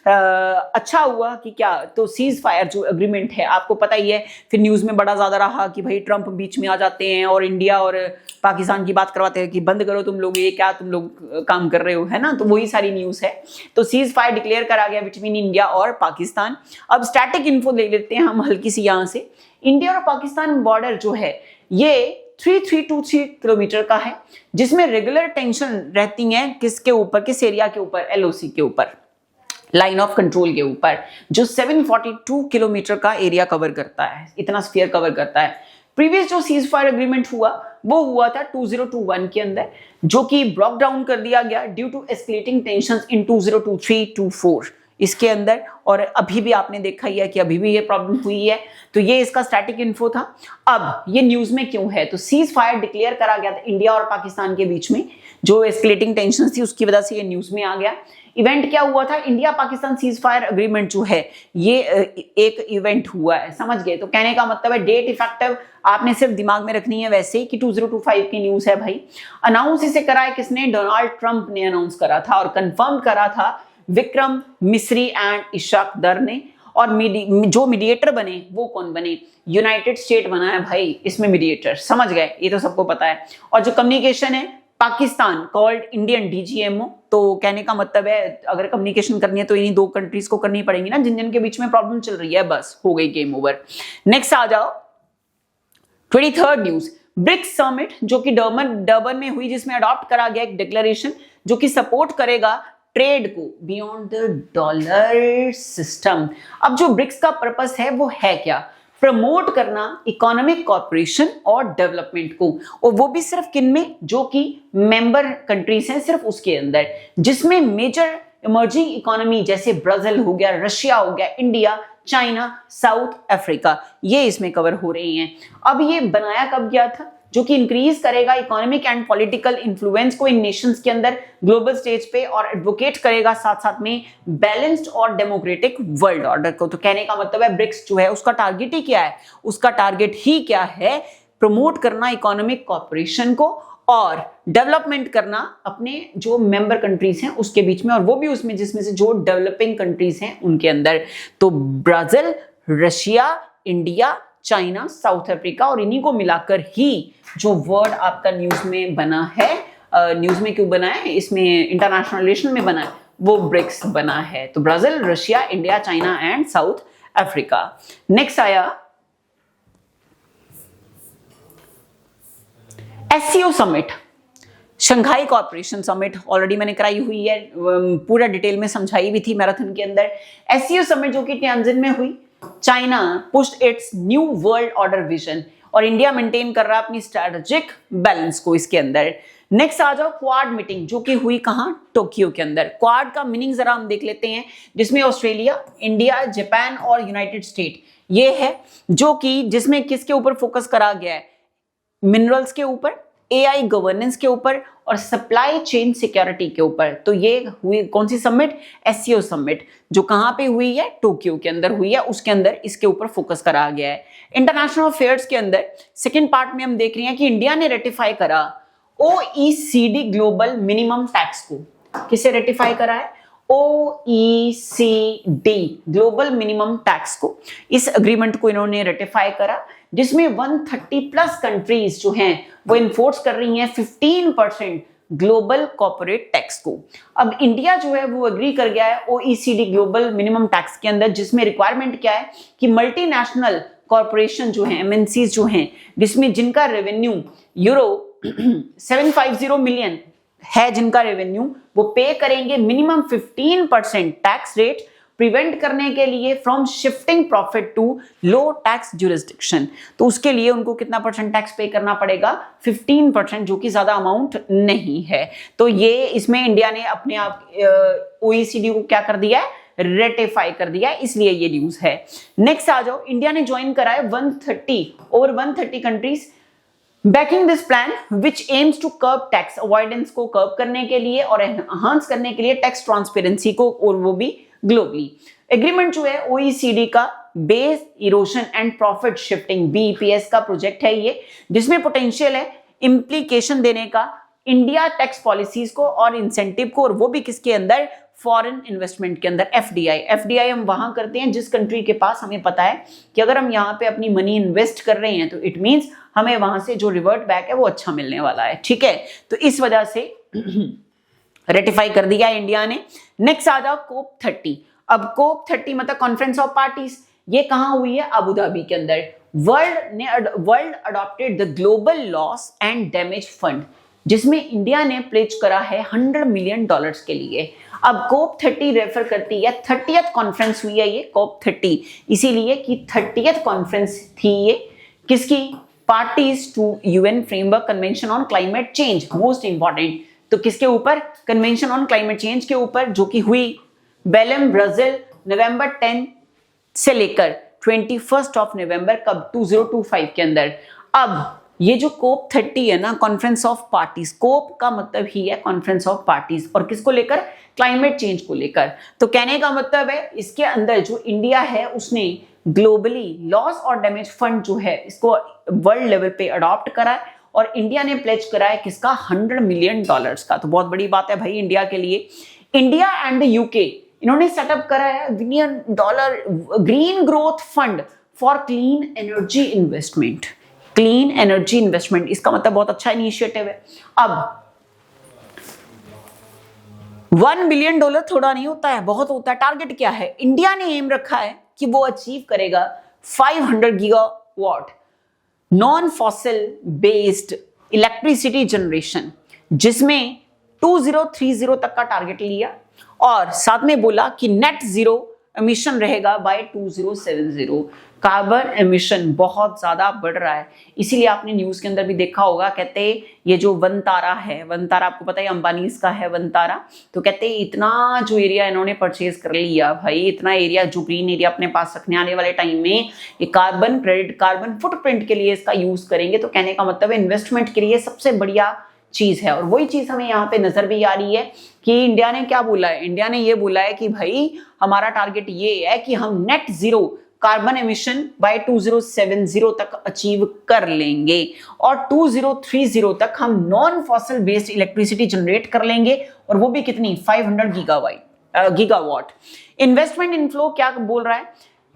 अच्छा हुआ कि क्या, तो सीज फायर जो एग्रीमेंट है आपको पता ही है, फिर न्यूज में बड़ा ज्यादा रहा कि भाई ट्रंप बीच में आ जाते हैं और इंडिया और पाकिस्तान की बात करवाते हैं कि बंद करो तुम लोग, ये क्या तुम लोग काम कर रहे हो, है ना। तो वही सारी न्यूज है। तो सीज फायर डिक्लेयर करा गया बिटवीन इंडिया और पाकिस्तान। अब स्टैटिक इन्फो ले लेते हैं हम हल्की सी यहाँ से। इंडिया और पाकिस्तान बॉर्डर जो है ये 3323 किलोमीटर का है, जिसमें रेगुलर टेंशन रहती है किसके ऊपर, किस एरिया के ऊपर, LOC के ऊपर, लाइन ऑफ कंट्रोल के ऊपर, जो 742 किलोमीटर का एरिया कवर करता है, इतना स्फीयर कवर करता है। प्रीवियस जो सीज फायर एग्रीमेंट हुआ वो हुआ था 2021 के अंदर, जो कि ब्लॉक डाउन कर दिया गया ड्यू टू एस्केलेटिंग टेंशंस इन 2023-24। इसके अंदर, और अभी भी आपने देखा ही है कि अभी भी ये प्रॉब्लम हुई है। तो ये इसका स्टैटिक इन्फो था। अब ये न्यूज में क्यों है, तो सीज फायर डिक्लेयर करा गया था इंडिया और पाकिस्तान के बीच में, जो एस्केलेटिंग टेंशन थी उसकी वजह से ये न्यूज में आ गया। इवेंट क्या हुआ था, India Pakistan cease fire agreement जो है ये एक इवेंट हुआ है, समझ गए। तो कहने का मतलब है डेट इफेक्टिव आपने सिर्फ दिमाग में रखनी है वैसे ही कि 2025 की न्यूज है भाई। अनाउंस इसे करा है किसने, डोनाल्ड ट्रंप ने अनाउंस करा था और कंफर्म करा था विक्रम मिस्री एंड इशाक दर ने। और जो मीडिएटर बने वो कौन बने, यूनाइटेड स्टेट बना है भाई इसमें मीडिएटर, समझ गए, ये तो सबको पता है। और जो कम्युनिकेशन है पाकिस्तान कॉल्ड इंडियन डीजीएमओ। तो कहने का मतलब है अगर कम्युनिकेशन करनी है तो इन्हीं दो कंट्रीज को करनी पड़ेगी ना, जिन जिन के बीच में प्रॉब्लम चल रही है, बस हो गई गेम ओवर। नेक्स्ट आ जाओ 23rd न्यूज, ब्रिक्स समिट जो कि डर्बन में हुई, जिसमें अडॉप्ट करा गया एक डिक्लेरेशन जो कि सपोर्ट करेगा ट्रेड को बियॉन्ड द डॉलर सिस्टम। अब जो ब्रिक्स का पर्पस है वो है क्या, प्रमोट करना इकोनॉमिक कॉर्पोरेशन और डेवलपमेंट को, और वो भी सिर्फ किन में, जो कि मेंबर कंट्रीज हैं सिर्फ उसके अंदर, जिसमें मेजर इमर्जिंग इकोनॉमी जैसे ब्राजील हो गया, रशिया हो गया, इंडिया, चाइना, साउथ अफ्रीका, ये इसमें कवर हो रही हैं। अब ये बनाया कब गया था, जो कि इंक्रीज करेगा इकोनॉमिक एंड पॉलिटिकल इन्फ्लुएंस को इन नेशंस के अंदर ग्लोबल स्टेज पे, और एडवोकेट करेगा साथ साथ में बैलेंस्ड और डेमोक्रेटिक वर्ल्ड ऑर्डर को। तो कहने का मतलब है ब्रिक्स जो है उसका टारगेट ही क्या है, उसका टारगेट ही क्या है, प्रमोट करना इकोनॉमिक कॉर्पोरेशन को और डेवलपमेंट करना अपने जो मेंबर कंट्रीज हैं उसके बीच में, और वो भी उसमें जिसमें से जो डेवलपिंग कंट्रीज हैं उनके अंदर। तो Brazil, Russia, India, China, south Africa, और इन्हीं को मिलाकर ही जो वर्ड आपका न्यूज में बना है, न्यूज में क्यों बना है, इसमें इंटरनेशनल रिलेशन में बना है, वो ब्रिक्स बना है। तो Brazil, Russia, India, China and South Africa. Next आया SCO summit, Shanghai corporation summit, already मैंने कराई हुई है, पूरा डिटेल में समझाई भी थी मैराथन के अंदर। एससीओ समिट जो कि टियानजिन में हुई, China pushed it's new world order vision, और इंडिया मेंटेन कर रहा है अपनी स्ट्रेटेजिक बैलेंस को इसके अंदर। नेक्स्ट आ जाओ क्वाड मीटिंग जो कि हुई कहां, टोक्यो के अंदर। क्वाड का मीनिंग जरा हम देख लेते हैं, जिसमें ऑस्ट्रेलिया, इंडिया, जापान और यूनाइटेड स्टेट ये है, जो कि जिसमें किसके ऊपर फोकस करा गया है, मिनरल्स के ऊपर, एआई गवर्नेंस के ऊपर और सप्लाई चेन सिक्योरिटी के ऊपर। तो ये हुई कौन सी समिट, एससीओ समिट, जो कहां पे हुई है, टोक्यो के अंदर हुई है, उसके अंदर इसके ऊपर फोकस करा गया है। इंटरनेशनल अफेयर्स के अंदर सेकंड पार्ट में हम देख रहे हैं कि इंडिया ने रेटिफाई करा ओईसीडी ग्लोबल मिनिमम टैक्स को। किसे रेटिफाई करा है, ओईसीडी ग्लोबल मिनिमम टैक्स को। इस अग्रीमेंट को इन्होंने रेटिफाई करा, जिसमें 130 प्लस कंट्रीज जो हैं वो इन्फोर्स कर रही हैं 15% ग्लोबल कॉर्पोरेट टैक्स को। अब इंडिया जो है वो एग्री कर गया है ओईसीडी ग्लोबल मिनिमम टैक्स के अंदर, जिसमें रिक्वायरमेंट क्या है कि मल्टीनेशनल कॉर्पोरेशन जो हैं, एमएनसीज जो हैं, जिसमें जिनका रेवेन्यू यूरो 750 मिलियन है, जिनका रेवेन्यू, वो पे करेंगे मिनिमम 15% टैक्स रेट, प्रिवेंट करने के लिए from shifting profit to low tax jurisdiction. तो उसके लिए उनको कितना परसेंट टैक्स पे करना पड़ेगा, 15%, जो कि ज्यादा अमाउंट नहीं है। तो ये इसमें इंडिया ने अपने आप ओईसीडी को क्या कर दिया है, रेटिफाई कर दिया है, इसलिए ये न्यूज है। नेक्स्ट आ जाओ, इंडिया ने ज्वाइन करा है 130 countries backing this plan which aims to curb tax avoidance को कर्ब करने के लिए और एनहांस करने के लिए टैक्स ट्रांसपेरेंसी को, और वो भी ग्लोबली। एग्रीमेंट जो है ओईसीडी का base erosion and profit shifting BEPS का प्रोजेक्ट है ये, जिसमें पोटेंशियल है इम्प्लीकेशन देने का इंडिया टैक्स पॉलिसीज को और इंसेंटिव को, और वो भी किसके अंदर, फॉरेन इन्वेस्टमेंट के अंदर। एफडीआई हम वहां करते हैं जिस कंट्री के पास हमें पता है कि अगर हम यहाँ पे अपनी मनी इन्वेस्ट कर रहे हैं तो इट मींस हमें वहां से जो रिवर्ट बैक है वो अच्छा मिलने वाला है, ठीक है। तो इस वजह से रेटिफाई कर दिया इंडिया ने। नेक्स्ट आ जाओ कोप 30। अब कोप 30 मतलब कॉन्फ्रेंस ऑफ पार्टीज, ये कहां हुई है, अबू धाबी के अंदर। World adopted the global loss and damage fund, जिसमें इंडिया ने प्लेज करा है $100 मिलियन के लिए। अब कोप 30 रेफर करती है 30th कॉन्फ्रेंस हुई है ये कोप 30, इसीलिए कि 30th कॉन्फ्रेंस थी ये किसकी, parties to UN framework convention on climate change, most important. तो किसके ऊपर, कन्वेंशन ऑन क्लाइमेट चेंज के ऊपर, जो कि हुई बेलम ब्राजील नवंबर 10 से लेकर 21 ऑफ नवंबर कब 2025 के अंदर। अब ये जो कोप 30 है ना, कॉन्फ्रेंस ऑफ पार्टीज, कोप का मतलब ही है कॉन्फ्रेंस ऑफ पार्टीज, और किसको लेकर, क्लाइमेट चेंज को लेकर। तो कहने का मतलब है इसके अंदर जो इंडिया है उसने ग्लोबली लॉस और डैमेज फंड जो है इसको वर्ल्ड लेवल पे अडॉप्ट करा है, और इंडिया ने प्लेज करा है किसका, $100 मिलियन का। तो बहुत बड़ी बात है भाई इंडिया के लिए। इंडिया एंड द यूके इन्होंने सेटअप करा है $1 billion green growth fund for clean energy investment. Clean energy investment, इसका मतलब बहुत अच्छा इनिशिएटिव है। अब $1 बिलियन थोड़ा नहीं होता है, बहुत होता है। टारगेट क्या है, इंडिया ने एम रखा है कि वो अचीव करेगा 500 gigawatt non fossil based electricity generation, जिसमें 2030 तक का टारगेट लिया, और साथ में बोला कि नेट जीरो एमिशन रहेगा बाय 2070। कार्बन एमिशन बहुत ज्यादा बढ़ रहा है, इसीलिए आपने न्यूज के अंदर भी देखा होगा, कहते ये जो वनतारा है, वनतारा आपको पता है अंबानीज का है वनतारा, तो कहते इतना जो एरिया इन्होंने परचेज कर लिया भाई, इतना एरिया जो ग्रीन एरिया अपने पास रखने आने वाले टाइम में ये कार्बन क्रेडिट, कार्बन फुटप्रिंट के लिए इसका यूज करेंगे। तो कहने का मतलब इन्वेस्टमेंट के लिए सबसे बढ़िया चीज है, और वही चीज हमें यहाँ पे नजर भी आ रही है कि इंडिया ने क्या बोला है, इंडिया ने ये बोला है कि भाई हमारा टारगेट ये है कि हम net zero carbon emission by 2070 तक अचीव कर लेंगे, और 2030 तक हम non fossil based electricity generate कर लेंगे, और वो भी कितनी, 500 गीगावाट। इन्वेस्टमेंट इनफ्लो क्या बोल रहा है,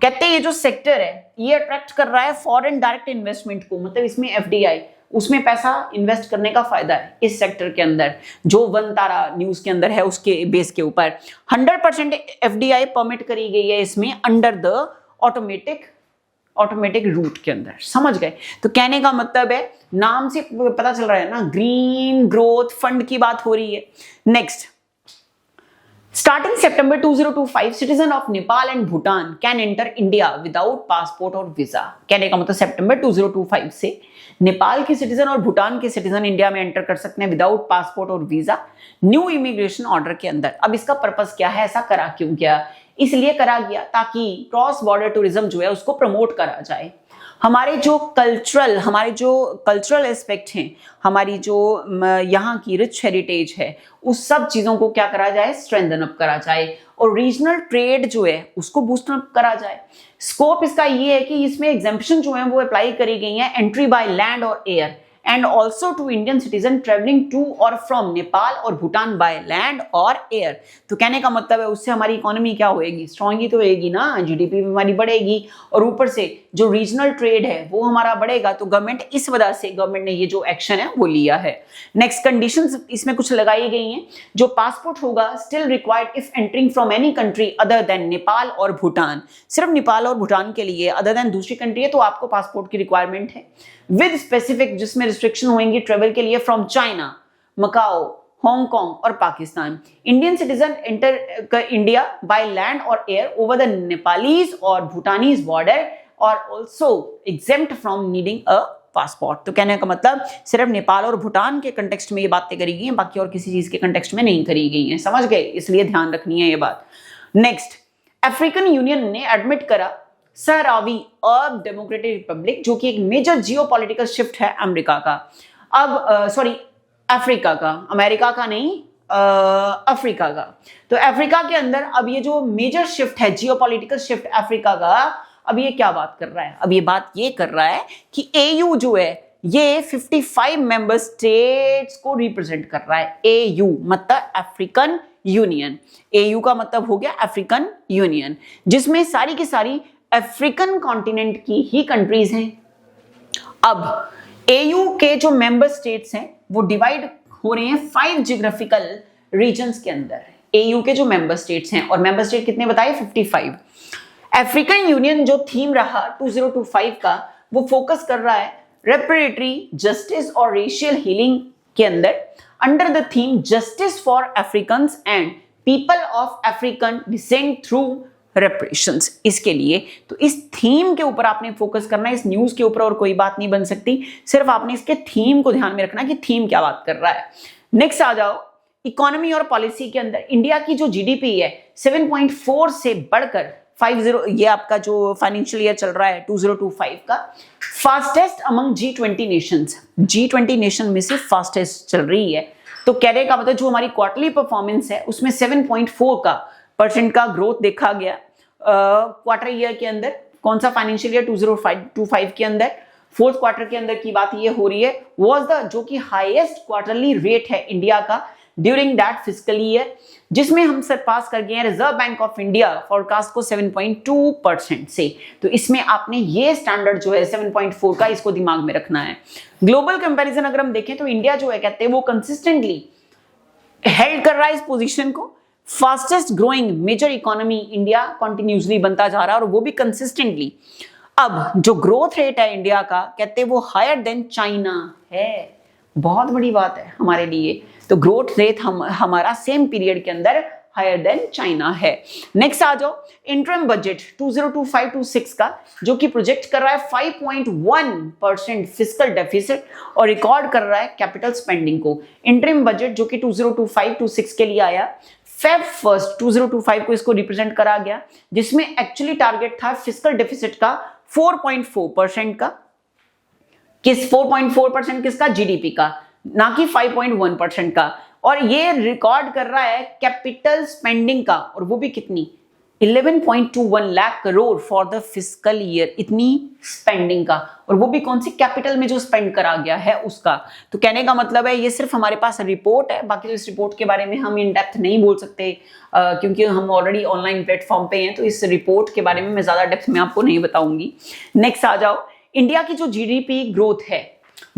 कहते हैं ये जो सेक्टर है ये अट्रैक्ट कर रहा है फॉरेन डायरेक्ट इन्वेस्टमेंट को, मतलब इसमें एफडीआई, उसमें पैसा इन्वेस्ट करने का फायदा है इस सेक्टर के अंदर, जो वनतारा न्यूज के अंदर है उसके बेस के ऊपर। 100% एफडीआई परमिट करी गई है इसमें अंडर द ऑटोमेटिक रूट के अंदर, समझ गए। तो कहने का मतलब है नाम से पता चल रहा है ना, ग्रीन ग्रोथ फंड की बात हो रही है। Next, starting September 2025 citizen of Nepal and Bhutan can enter India without passport और वीजा। कहने का मतलब सितंबर 2025 से नेपाल के सिटीजन और भूटान के सिटीजन इंडिया में एंटर कर सकते हैं विदाउट पासपोर्ट और वीजा, न्यू इमिग्रेशन ऑर्डर के अंदर। अब इसका पर्पस क्या है, ऐसा करा क्यों गया, इसलिए करा गया ताकि क्रॉस बॉर्डर टूरिज्म जो है उसको प्रमोट करा जाए। हमारे जो कल्चरल एस्पेक्ट हैं, हमारी जो यहाँ की रिच हेरिटेज है, उस सब चीजों को क्या करा जाए, स्ट्रेंथन अप करा जाए, और रीजनल ट्रेड जो है उसको बूस्ट अप करा जाए। स्कोप इसका ये है कि इसमें एग्जेम्पशन जो है वो अप्लाई करी गई है एंट्री बाय लैंड और air, and also to Indian citizen traveling to or from Nepal और भूटान by land और air। तो कहने का मतलब है उससे हमारी इकोनॉमी क्या होएगी, स्ट्रॉन्ग ही तो होएगी ना, जीडीपी भी हमारी बढ़ेगी, और ऊपर से जो रीजनल ट्रेड है वो हमारा बढ़ेगा। तो गवर्नमेंट इस वजह से गवर्नमेंट ने ये जो एक्शन है वो लिया है। नेक्स्ट, कंडीशंस इसमें कुछ लगाई गई हैं, जो पासपोर्ट होगा still required if entering from any country other than Nepal और भूटान। सिर्फ नेपाल और भूटान के लिए, अदर देन दूसरी कंट्री है तो आपको पासपोर्ट की रिक्वायरमेंट है, विद स्पेसिफिक, जिसमें रिस्ट्रिक्शन होंगी ट्रेवल के लिए फ्रॉम चाइना, मकाओ, हांगकांग और Pakistan. Indian citizen enter India by land और एयर ओवर द नेपालीज और भूटानीज बॉर्डर और also exempt from needing a passport. तो कहने का मतलब सिर्फ नेपाल और भूटान के कंटेक्स्ट में ये बातें करी गई हैं, बाकी और किसी चीज के कंटेक्स्ट में नहीं करी गई हैं, समझ गए, इसलिए ध्यान रखनी है ये बात। नेक्स्ट, अफ्रीकन यूनियन ने एडमिट करा सहरावी अरब डेमोक्रेटिक रिपब्लिक, जो कि एक मेजर जियोपॉलिटिकल शिफ्ट है अमेरिका का, अब सॉरी अफ्रीका का, अमेरिका का नहीं, अफ्रीका का। तो अफ्रीका के अंदर अब ये जो मेजर शिफ्ट है, जियोपॉलिटिकल शिफ्ट अफ्रीका का, अब ये क्या बात कर रहा है, अब ये बात ये कर रहा है कि एयू जो है ये 55 मेंबर स्टेट्स को रिप्रेजेंट कर रहा है। एयू मतलब अफ्रीकन यूनियन, एयू का मतलब हो गया अफ्रीकन यूनियन, जिसमें सारी की सारी अफ्रीकन कॉन्टिनेंट की ही कंट्रीज हैं। अब एयू के जो मेंबर स्टेट्स हैं वो डिवाइड हो रहे हैं 5 जियोग्राफिकल रीजन्स के अंदर। एयू के जो मेंबर स्टेट्स हैं, और मेंबर स्टेट कितने बताए, 55। अफ्रीकन यूनियन जो थीम रहा 2025 का, वो फोकस कर रहा है रेपरेटरी जस्टिस और रेशियल हीलिंग के अंदर, under the theme justice for Africans and people of African descent through reparations. इसके लिए तो इस थीम के ऊपर आपने फोकस करना है, इस न्यूज के ऊपर और कोई बात नहीं बन सकती, सिर्फ आपने इसके थीम को ध्यान में रखना कि थीम क्या बात कर रहा है। नेक्स्ट आ जाओ, इकोनॉमी और पॉलिसी के अंदर इंडिया की जो जीडीपी है 7.4 से बढ़कर 50, ये आपका जो फाइनेंशियल ईयर चल रहा है 2025 का, fastest among G20 Nations, G20 nation में से फास्टेस्ट चल रही है। तो कहने का मतलब जो हमारी क्वार्टरली परफॉर्मेंस है उसमें 7.4% का ग्रोथ देखा गया क्वार्टर ईयर के अंदर। कौन सा फाइनेंशियल ईयर 2025 के अंदर, फोर्थ क्वार्टर के अंदर की बात ये हो रही है, वाज द जो कि हाईएस्ट क्वार्टरली रेट है इंडिया का ड्यूरिंग दैट फिस्कल ईयर, जिसमें हम सरपास कर गए हैं reserve bank of India forecast को 7.2% से। तो इसमें आपने ये स्टैंडर्ड जो है 7.4 का, इसको दिमाग में रखना है। ग्लोबल कंपैरिजन अगर हम देखें तो इंडिया जो है कहते हैं वो कंसिस्टेंटली हेल्ड कर रहा है इस पोजीशन को। Fastest growing major economy India continuously बनता जा रहा है और वो भी कंसिस्टेंटली। अब जो ग्रोथ रेट है इंडिया का कहते हैं वो हायर देन चाइना है, बहुत बड़ी बात है हमारे लिए। तो ग्रोथ रेट हमारा सेम पीरियड के अंदर हायर देन चाइना है। नेक्स्ट आ जाओ, इंटरम बजट 2025-26 का जो कि प्रोजेक्ट कर रहा है 5.1% फिस्कल डेफिसिट और रिकॉर्ड कर रहा है कैपिटल स्पेंडिंग को। इंटरम बजट जो कि 2025-26 के लिए आया, Feb 1 2025 को इसको रिप्रेजेंट करा गया, जिसमें एक्चुअली टारगेट था फिस्कल डेफिसिट का 4.4% का। किस 4.4% किसका? जीडीपी का, ना कि 5.1% का। और ये रिकॉर्ड कर रहा है कैपिटल स्पेंडिंग का, और वो भी कितनी? 11.21 lakh crore for the fiscal year, इतनी स्पेंडिंग का, और वो भी कौन सी? कैपिटल में जो स्पेंड करा गया है उसका। तो कहने का मतलब है ये सिर्फ हमारे पास रिपोर्ट है, बाकी तो इस रिपोर्ट के बारे में हम इन डेप्थ नहीं बोल सकते क्योंकि हम ऑलरेडी ऑनलाइन प्लेटफॉर्म पे हैं, तो इस रिपोर्ट के बारे में मैं ज्यादा डेप्थ में आपको नहीं बताऊंगी। नेक्स्ट आ जाओ, इंडिया की जो जीडीपी ग्रोथ है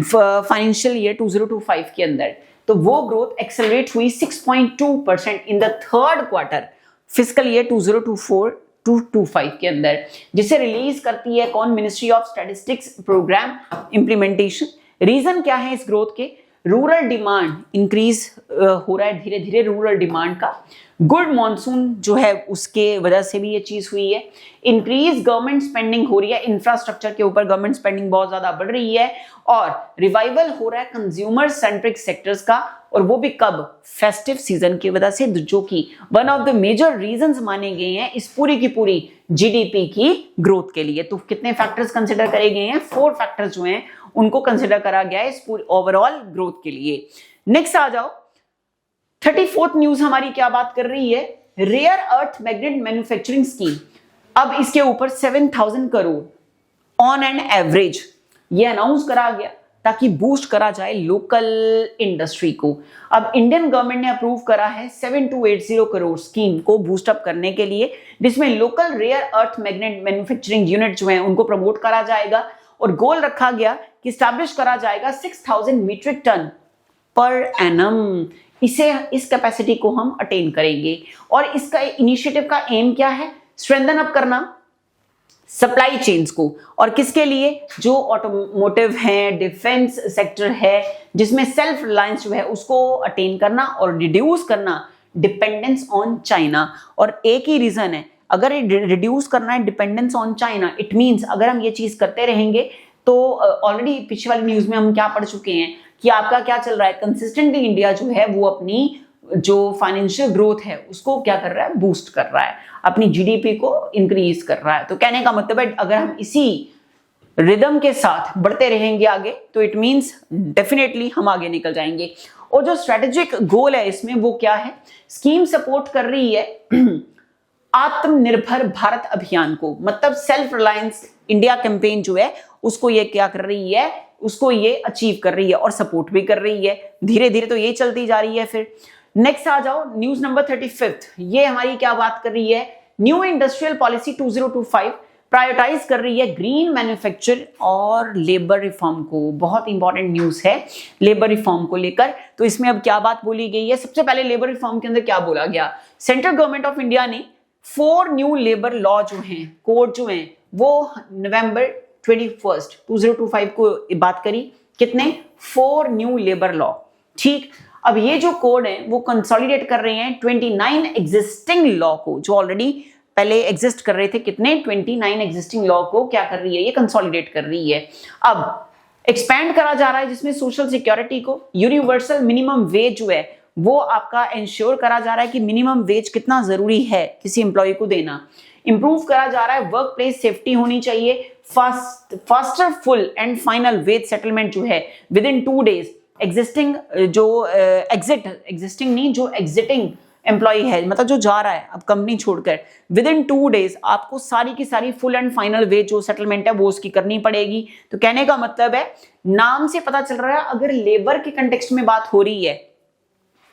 फाइनेंशियल ईयर 2025 के अंदर, तो वो ग्रोथ एक्सेलरेट हुई 6.2% in the third quarter fiscal year 2024-25 के अंदर, जिसे रिलीज करती है कौन? Ministry of statistics programme implementation. Reason क्या है इस ग्रोथ के? रूरल डिमांड इंक्रीज हो रहा है धीरे धीरे, रूरल डिमांड का। गुड मॉनसून जो है उसके वजह से भी ये चीज हुई है। इंक्रीज गवर्नमेंट स्पेंडिंग हो रही है, इंफ्रास्ट्रक्चर के ऊपर गवर्नमेंट स्पेंडिंग बहुत ज्यादा बढ़ रही है। और रिवाइवल हो रहा है कंज्यूमर सेंट्रिक सेक्टर्स का, और वो भी कब? फेस्टिव सीजन की वजह से, जो कि one of the major reasons माने गए हैं इस पूरी की पूरी जीडीपी की ग्रोथ के लिए। तो कितने फैक्टर्स कंसिडर करे गए हैं? 4 फैक्टर्स जो हैं उनको कंसिडर करा गया है इस पूरी ओवरऑल ग्रोथ के लिए। नेक्स्ट आ जाओ, 34th न्यूज हमारी क्या बात कर रही है? Rare earth magnet manufacturing scheme. अब इसके ऊपर 7,000 करोड़ ऑन एन एवरेज ये अनाउंस करा गया ताकि बूस्ट करा जाए लोकल इंडस्ट्री को। अब इंडियन गवर्नमेंट ने अप्रूव करा है 7280 करोड़ स्कीम को बूस्ट अप करने के लिए, जिसमें local rare earth magnet manufacturing unit जो है उनको प्रमोट करा जाएगा, और गोल रखा गया कि स्टैब्लिश करा जाएगा 6000 मीट्रिक टन पर एनम। इस कैपेसिटी को हम अटेन करेंगे। और इसका इनिशिएटिव का एम क्या है? स्ट्रेंथन अप करना सप्लाई चेन्स को, और किसके लिए? जो ऑटोमोटिव है, डिफेंस सेक्टर है, जिसमें सेल्फ रिलायंस जो है उसको अटेन करना और रिड्यूस करना डिपेंडेंस ऑन चाइना। और एक ही रीजन है, अगर रिड्यूस करना है dependence on China, it means अगर हम ये चीज करते रहेंगे तो ऑलरेडी पिछली वाली न्यूज में हम क्या पढ़ चुके हैं कि आपका क्या चल रहा है? कंसिस्टेंटली इंडिया जो है वो अपनी जो फाइनेंशियल ग्रोथ है उसको क्या कर रहा है? बूस्ट कर रहा है, अपनी जीडीपी को इंक्रीज कर रहा है। तो कहने का मतलब है अगर हम इसी रिदम के साथ बढ़ते रहेंगे आगे, तो इट मींस डेफिनेटली हम आगे निकल जाएंगे। और जो स्ट्रेटेजिक गोल है इसमें वो क्या है? स्कीम सपोर्ट कर रही है आत्मनिर्भर भारत अभियान को, मतलब सेल्फ रिलायंस इंडिया कैंपेन जो है उसको ये क्या कर रही है? उसको ये अचीव कर रही है और सपोर्ट भी कर रही है धीरे धीरे, तो ये चलती जा रही है। फिर नेक्स्ट आ जाओ, न्यूज नंबर 35, ये हमारी क्या बात कर रही है? न्यू इंडस्ट्रियल पॉलिसी 2025 प्रायोरिटाइज कर रही है ग्रीन मैन्युफैक्चर और लेबर रिफॉर्म को। बहुत इंपॉर्टेंट न्यूज है लेबर रिफॉर्म को लेकर। तो इसमें अब क्या बात बोली गई है? सबसे पहले लेबर रिफॉर्म के अंदर क्या बोला गया? सेंट्रल गवर्नमेंट ऑफ इंडिया ने 4 न्यू लेबर लॉ जो हैं, कोड जो हैं, वो नवंबर 21 2025 को बात करी। कितने? 4 न्यू लेबर लॉ। ठीक, अब ये जो कोड है वो कंसोलिडेट कर रहे हैं 29 एग्जिस्टिंग लॉ को, जो ऑलरेडी पहले एग्जिस्ट कर रहे थे। कितने? 29 एग्जिस्टिंग लॉ को क्या कर रही है? ये कंसोलिडेट कर रही है। अब एक्सपैंड करा जा रहा है जिसमें सोशल सिक्योरिटी को, यूनिवर्सल मिनिमम वेज जो है वो आपका इंश्योर करा जा रहा है कि मिनिमम वेज कितना जरूरी है किसी एम्प्लॉय को देना। इंप्रूव करा जा रहा है वर्क प्लेस सेफ्टी होनी चाहिए, faster full and final wage settlement जो है विद इन 2 days। एग्जिस्टिंग जो एग्जिस्टिंग नहीं, जो एग्जिटिंग एम्प्लॉय है, मतलब जो जा रहा है अब कंपनी छोड़कर, विद इन 2 days आपको सारी की सारी फुल एंड फाइनल वेज जो सेटलमेंट है वो उसकी करनी पड़ेगी। तो कहने का मतलब है, नाम से पता चल रहा है अगर लेबर के कंटेक्स्ट में बात हो रही है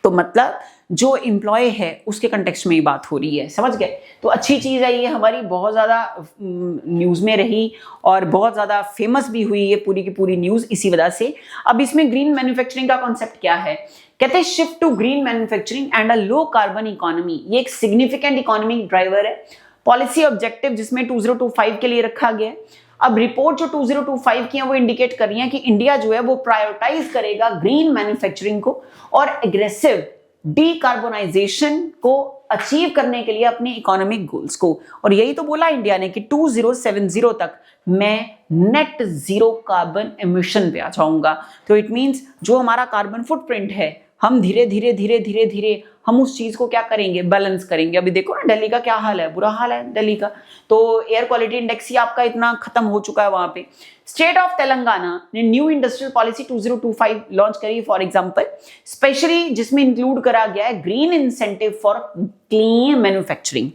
तो मतलब जो एम्प्लॉय है उसके कंटेक्स्ट में ही बात हो रही है, समझ गए। तो अच्छी चीज है ये, हमारी बहुत ज्यादा न्यूज में रही और बहुत ज्यादा फेमस भी हुई है पूरी की पूरी न्यूज इसी वजह से। अब इसमें ग्रीन मैन्युफैक्चरिंग का कॉन्सेप्ट क्या है, कहते हैं shift to green manufacturing and a low carbon economy. ये एक सिग्निफिकेंट इकोनॉमिक ड्राइवर है। पॉलिसी ऑब्जेक्टिव जिसमें 2025 के लिए रखा गया है। अब रिपोर्ट जो 2025 की है वो इंडिकेट कर रही है कि इंडिया जो है वो प्रायोरिटाइज करेगा ग्रीन मैन्युफैक्चरिंग को और एग्रेसिव डीकार्बोनाइजेशन को अचीव करने के लिए अपने इकोनॉमिक गोल्स को। और यही तो बोला इंडिया ने कि 2070 तक मैं नेट जीरो कार्बन एमिशन पे आ जाऊंगा। तो इट मींस जो हमारा कार्बन फुटप्रिंट है हम धीरे धीरे हम उस चीज को क्या करेंगे, बैलेंस करेंगे। अभी देखो ना दिल्ली का क्या हाल है, बुरा हाल है दिल्ली का। तो एयर क्वालिटी इंडेक्स ही आपका इतना खत्म हो चुका है वहां पे। स्टेट ऑफ तेलंगाना ने न्यू इंडस्ट्रियल पॉलिसी 2025 लॉन्च करी फॉर एग्जांपल, स्पेशली जिसमें इंक्लूड करा गया है green incentive for clean manufacturing.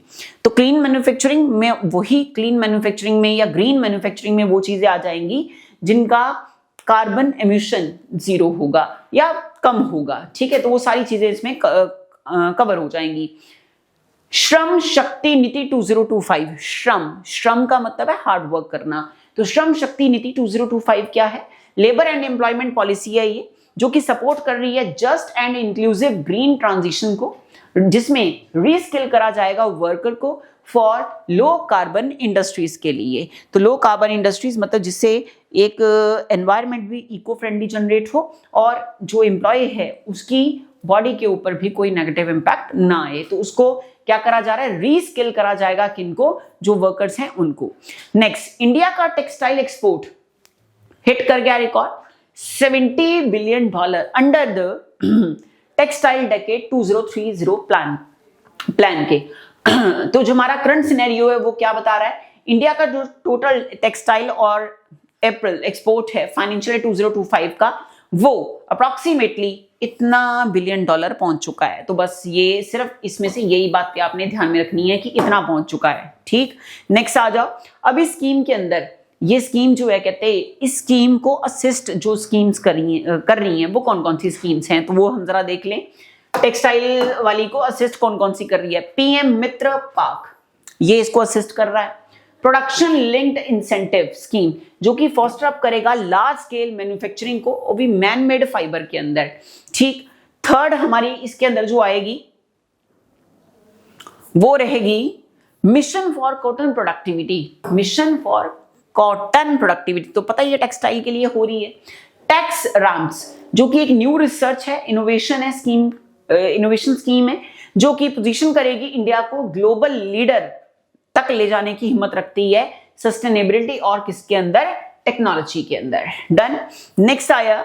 तो क्लीन मैन्युफैक्चरिंग में वही क्लीन मैन्युफैक्चरिंग में या ग्रीन मैन्युफैक्चरिंग में वो चीजें आ जाएंगी जिनका कार्बन एमिशन जीरो होगा या कम होगा, ठीक है। तो वो सारी चीजें इसमें कवर हो जाएंगी। श्रम शक्ति नीति 2025, श्रम का मतलब है हार्ड वर्क करना। तो श्रम शक्ति नीति 2025 क्या है, लेबर एंड एम्प्लॉयमेंट पॉलिसी है ये, जो कि सपोर्ट कर रही है just and inclusive green transition को, जिसमें रीस्किल करा जाएगा वर्कर को फॉर लो कार्बन इंडस्ट्रीज के लिए। तो लो कार्बन इंडस्ट्रीज मतलब जिससे एक एनवायरनमेंट भी इको फ्रेंडली जनरेट हो और जो एम्प्लॉय है उसकी बॉडी के ऊपर भी कोई नेगेटिव इंपैक्ट ना आए। तो उसको क्या करा जा रहा है, रीस्किल करा जाएगा किनको, जो वर्कर्स हैं उनको। नेक्स्ट, इंडिया का टेक्सटाइल एक्सपोर्ट हिट कर गया record $70 billion under the textile decade 2030 plan के। तो जो हमारा करंट सिनेरियो है वो क्या बता रहा है, इंडिया का जो टोटल टेक्सटाइल और अप्रैल एक्सपोर्ट है फाइनेंशियल 2025 का, वो अप्रोक्सीमेटली इतना $1 बिलियन पहुंच चुका है। तो बस ये सिर्फ इसमें से यही बात पे आपने ध्यान में रखनी है कि इतना पहुंच चुका है, ठीक। नेक्स्ट आ जाओ। अब इस स्कीम के अंदर ये स्कीम जो है, कहते हैं इस स्कीम को असिस्ट जो स्कीम्स कर रही हैं वो कौन कौन सी स्कीम्स हैं, तो वो हम जरा देख लें। टेक्सटाइल वाली को असिस्ट कौन कौन सी कर रही है, पीएम मित्र पार्क ये इसको असिस्ट कर रहा है। प्रोडक्शन लिंक्ड इंसेंटिव स्कीम जो कि फोस्टर अप करेगा लार्ज स्केल मैन्युफैक्चरिंग को, वो भी मैन मेड फाइबर के अंदर, ठीक। थर्ड हमारी इसके अंदर जो आएगी वो रहेगी mission for cotton productivity, mission for cotton productivity. तो पता ही है टेक्सटाइल के लिए हो रही है। टैक्स रैम्प्स जो कि एक न्यू रिसर्च है, इनोवेशन है, इनोवेशन स्कीम है जो कि पोजीशन करेगी इंडिया को ग्लोबल लीडर तक ले जाने की हिम्मत रखती है सस्टेनेबिलिटी और किसके अंदर, टेक्नोलॉजी के अंदर। डन। नेक्स्ट आया